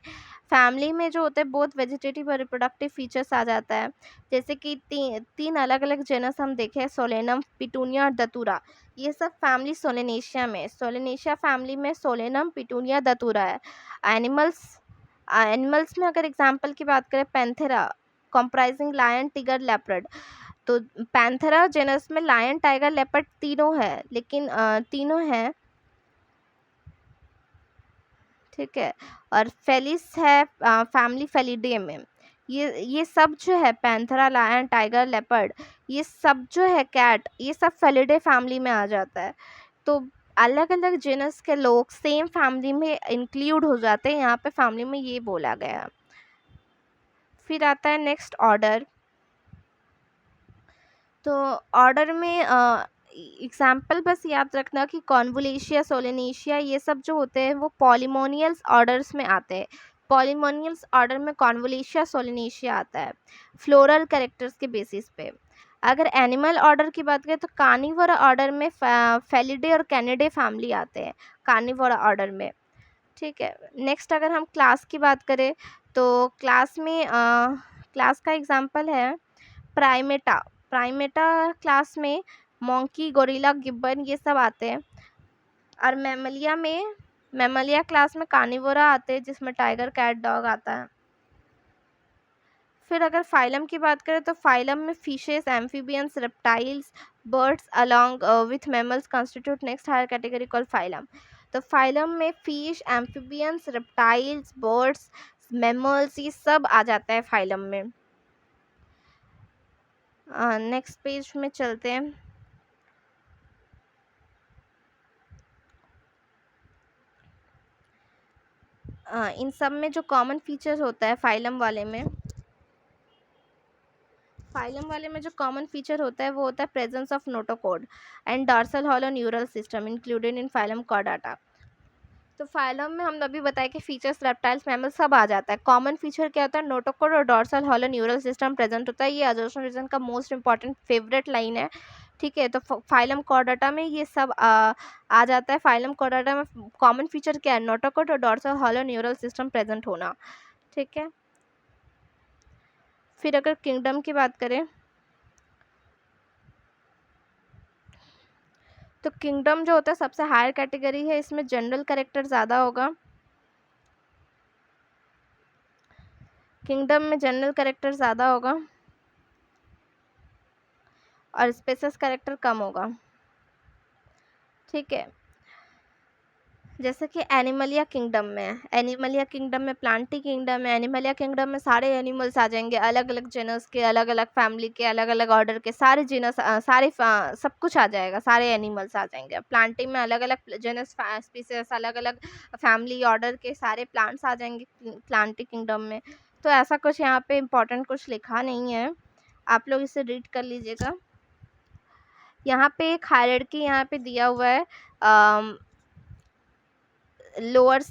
फैमिली में जो होते हैं बहुत वेजिटेटिव और रिप्रोडक्टिव फीचर्स आ जाता है, जैसे कि तीन अलग अलग जेनस हम देखें, सोलेनम, पिटूनिया और दतूरा। ये सब फैमिली सोलेनेशिया फैमिली में सोलेनम, पिटूनिया, दतूरा है। एनिमल्स में अगर एग्जाम्पल की बात करें, पैंथेरा कंप्राइजिंग लायन, टिगर, लेपर्ड। तो पैंथेरा जेनस में लायन, टाइगर, लेपर्ड तीनों है, लेकिन तीनों हैं। ठीक है, और फेलिस है फैमिली फेलिडे में। ये सब जो है पैंथेरा, लायन, टाइगर, लेपर्ड, ये सब जो है कैट, ये सब फेलिडे फैमिली में आ जाता है। तो अलग अलग जेनस के लोग सेम फैमिली में इंक्लूड हो जाते हैं, यहाँ पे फैमिली में ये बोला गया है। फिर आता है नेक्स्ट ऑर्डर। तो ऑर्डर में एग्जाम्पल बस याद रखना कि कॉन्वोल्यूशिया, सोलेनेशिया ये सब जो होते हैं वो पॉलीमोनियल्स ऑर्डर्स में आते हैं। पॉलिमोनियल्स ऑर्डर में कॉन्वोल्यूशिया सोलिनेशिया आता है फ्लोरल कैरेक्टर्स के बेसिस पे। अगर एनिमल ऑर्डर की बात करें तो कार्निवोरा ऑर्डर में फेलिडे और कैनिडे फैमिली आते हैं कार्निवोरा ऑर्डर में। ठीक है, नेक्स्ट अगर हम क्लास की बात करें तो क्लास में क्लास का एग्जांपल है प्राइमेटा। प्राइमेटा क्लास में मोंकी, गोरिल्ला, गिब्बन ये सब आते हैं। और मैमलिया क्लास में कार्निवोरा आते हैं जिसमें टाइगर, कैट, डॉग आता है। फिर अगर फाइलम की बात करें तो फाइलम में fishes, amphibians, reptiles, birds along with mammals constitute next higher category called phylum. तो फाइलम में fish, amphibians, reptiles, birds, mammals ये सब आ जाता है फाइलम में। नेक्स्ट पेज में चलते हैं। इन सब में जो कॉमन फीचर्स होता है फाइलम वाले में जो कॉमन फीचर होता है वो होता है presence of notochord and dorsal hollow neural system included in phylum Chordata. तो फाइलम में हम अभी बताए कि फीचर्स रेप्टाइल्स, मैमल सब आ जाता है। कॉमन फीचर क्या होता है? नोटोकोड और dorsal hollow neural system present होता है। ये एजोशन रीजन का मोस्ट इंपॉर्टेंट फेवरेट लाइन है। ठीक है, तो फाइलम कॉर्डाटा में ये सब आ जाता है। फाइलम कॉर्डाटा में कॉमन फीचर क्या है? नोटोकोड और dorsal hollow neural system present होना। ठीक है, फिर अगर किंगडम की बात करें तो किंगडम जो होता है सबसे हायर कैटेगरी है, इसमें जनरल कैरेक्टर ज़्यादा होगा। किंगडम में जनरल कैरेक्टर ज़्यादा होगा और स्पेसिस कैरेक्टर कम होगा। ठीक है, जैसे कि एनिमलिया किंगडम में प्लांटी किंगडम है। एनिमलिया किंगडम में सारे एनिमल्स आ जाएंगे, अलग अलग जेनस के, अलग अलग फैमिली के, अलग अलग ऑर्डर के, सारे जेनस सब कुछ आ जाएगा, सारे एनिमल्स आ जाएंगे। प्लांटिंग में अलग अलग जेनस स्पीसीज, अलग अलग फैमिली ऑर्डर के सारे प्लांट्स आ जाएंगे प्लांटी किंगडम में। तो ऐसा कुछ यहाँ पे इम्पोर्टेंट कुछ लिखा नहीं है, आप लोग इसे रीड कर लीजिएगा। यहाँ पे एक हायरार्की यहाँ पे दिया हुआ है, लोअर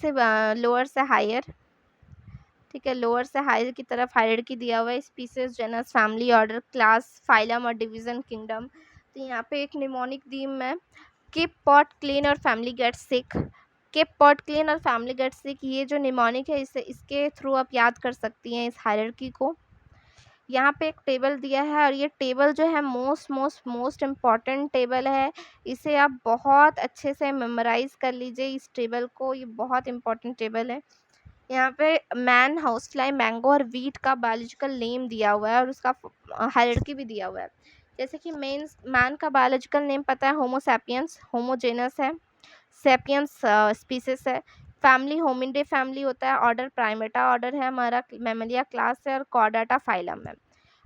से हायर। ठीक है, लोअर से हायर की तरफ हायरार्की दिया हुआ है, species, genus, family, order, class, phylum और डिवीजन, किंगडम। तो यहाँ पे एक निमोनिक थीम है, keep pot clean or family get sick. Keep pot clean or family get sick, ये जो निमोनिक है इसके थ्रू आप याद कर सकती हैं इस हायरार्की को। यहाँ पे एक टेबल दिया है और ये टेबल जो है मोस्ट इम्पॉर्टेंट टेबल है। इसे आप बहुत अच्छे से मेमोराइज कर लीजिए इस टेबल को, ये बहुत इम्पॉर्टेंट टेबल है। यहाँ पे मैन, हाउस फ्लाई, मैंगो और वीट का बायोलॉजिकल नेम दिया हुआ है और उसका हायरार्की भी दिया हुआ है। जैसे कि मैन का बायोलॉजिकल नेम पता है, होमो सैपियंस, होमोजेनस है, सैपियंस स्पीसीज है। फैमिली होमिनिडे फैमिली होता है। ऑर्डर प्राइमेटा ऑर्डर है हमारा, मैमलिया क्लास है और कॉर्डाटा फाइलम है।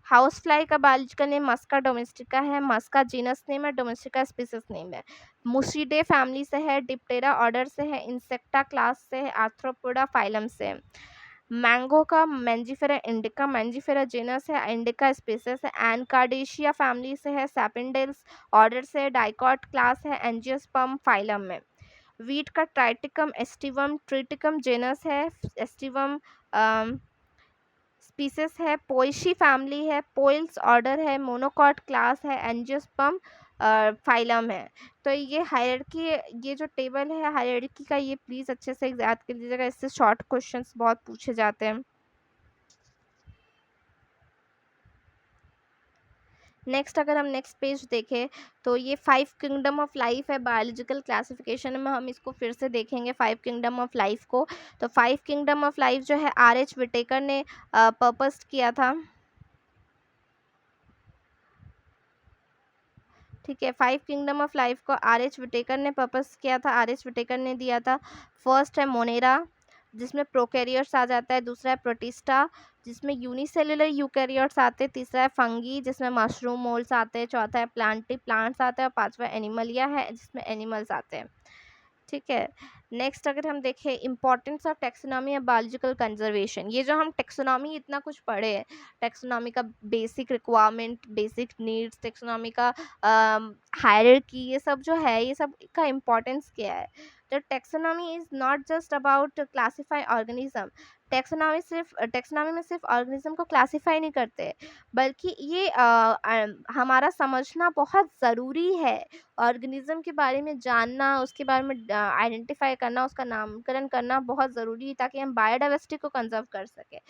हाउस फ्लाई का बायोलॉजिकल नेम मस्का डोमेस्टिका है, मस्का जीनस नेम है, डोमेस्टिका स्पीसीज नेम है। मुशीडे फैमिली से है, डिप्टेरा ऑर्डर से है, इंसेक्टा क्लास से है, आर्थ्रोपोडा फाइलम से है। मैंगो का मैंजीफेरा इंडिका, मैंजीफेरा जीनस है, इंडिका स्पीसीज है। एनकार्डेशिया फैमिली से है, सैपिंडेल्स ऑर्डर से है, डाइकॉट क्लास है, एंजियोस्पर्म फाइलम में। वीट का ट्राइटिकम एस्टिवम, ट्रिटिकम जेनस है, एस्टिवम स्पीसीज है। पोएशी फैमिली है, पोइल्स ऑर्डर है, मोनोकॉट क्लास है, एंजियोस्पर्म फाइलम है। तो ये हायरार्की, ये जो टेबल है हायरार्की का, ये प्लीज़ अच्छे से याद कर लीजिएगा, इससे शॉर्ट क्वेश्चंस बहुत पूछे जाते हैं। नेक्स्ट अगर हम नेक्स्ट पेज देखें तो ये 5 किंगडम ऑफ लाइफ है, बायोलॉजिकल क्लासिफिकेशन में हम इसको फिर से देखेंगे 5 किंगडम ऑफ लाइफ को। तो 5 किंगडम ऑफ लाइफ जो है R.H. विटेकर ने पर्पस किया था। ठीक है, 5 किंगडम ऑफ लाइफ को R.H. विटेकर ने पर्पस किया था, R.H. विटेकर ने दिया था। फर्स्ट है मोनेरा जिसमें प्रोकैरियोट्स आ जाता है, दूसरा है प्रोटिस्टा जिसमें यूनिसेलुलर यूकैरियोट्स आते हैं, तीसरा है फंगी जिसमें मशरूम मोल्ड्स आते हैं, चौथा है प्लांट्स आते हैं और पांचवा एनिमलिया है जिसमें एनिमल्स आते हैं। ठीक है, नेक्स्ट अगर हम देखें इंपॉर्टेंस ऑफ टेक्सोनॉमी या बायोलॉजिकल कंजर्वेशन, ये जो हम टेक्सोनॉमी इतना कुछ पढ़े हैं, टेक्सोनॉमी का basic requirement, basic needs, taxonomy का हायरार्की, ये सब जो है ये सब का इम्पोर्टेंस क्या है? तो taxonomy is not just about classify organism, taxonomy में सिर्फ ऑर्गेनिज्म को क्लासिफाई नहीं करते, बल्कि ये हमारा समझना बहुत ज़रूरी है। ऑर्गेनिज्म के बारे में जानना, उसके बारे में आइडेंटिफाई करना, उसका नामकरण करना बहुत ज़रूरी है, ताकि हम बायोडाइवर्सिटी को कंजर्व कर सकें।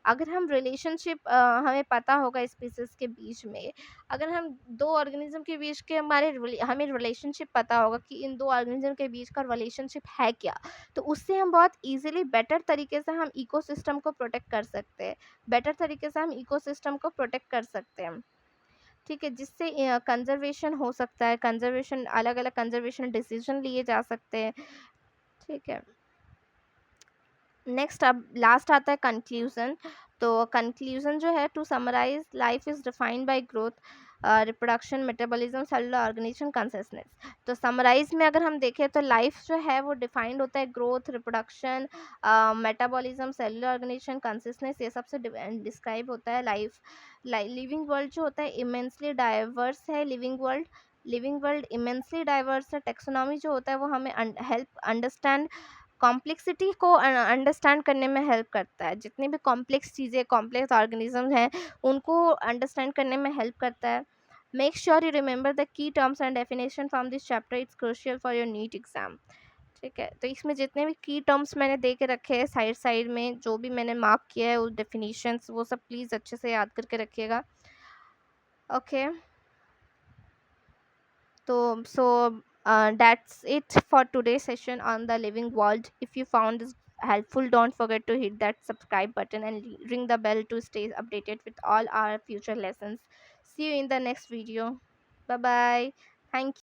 अगर हम रिलेशनशिप हमें पता होगा स्पीसीज़ के बीच में, अगर हम 2 ऑर्गेनिज़्म के बीच के हमें रिलेशनशिप पता होगा कि इन 2 ऑर्गेनिज़्म के बीच का रिलेशनशिप है क्या, तो उससे हम बहुत ईज़िली बेटर तरीके से हम इकोसिस्टम को प्रोटेक्ट कर सकते हैं। बेटर तरीके से हम इकोसिस्टम को प्रोटेक्ट कर सकते हैं, ठीक है? जिससे कंज़र्वेशन हो सकता है, अलग-अलग कंज़र्वेशन डिसीज़न लिए जा सकते हैं, ठीक है? नेक्स्ट, अब लास्ट आता है कंक्लूजन। तो कंक्लूजन जो है, to summarise, life is defined by growth, reproduction, metabolism, cellular organisation, consistence. तो समराइज में अगर हम देखें तो लाइफ जो है वो डिफाइंड होता है growth, reproduction, metabolism, cellular organisation, consistence, ये सबसे डिस्क्राइब होता है लाइफ। लिविंग वर्ल्ड जो होता है इमेंसली डाइवर्स है। लिविंग वर्ल्ड इमेंसली डाइवर्स है। टेक्सोनॉमी जो होता है वो हमें हेल्प अंडरस्टैंड कॉम्प्लेक्सिटी को अंडरस्टैंड करने में हेल्प करता है। जितनी भी कॉम्प्लेक्स चीज़ें, कॉम्प्लेक्स ऑर्गेनिज्म हैं, उनको अंडरस्टैंड करने में हेल्प करता है। Make sure you remember the key terms and definition from this chapter, it's crucial for your NEET exam, ठीक है? तो इसमें जितने भी की टर्म्स मैंने दे के रखे हैं साइड साइड में, जो भी मैंने मार्क किया है, उस डेफिनेशंस, वो सब प्लीज़ अच्छे से याद करके रखिएगा, okay? That's it for today's session on the living world. If you found this helpful, don't forget to hit that subscribe button and ring the bell to stay updated with all our future lessons. See you in the next video. Bye bye. Thank you.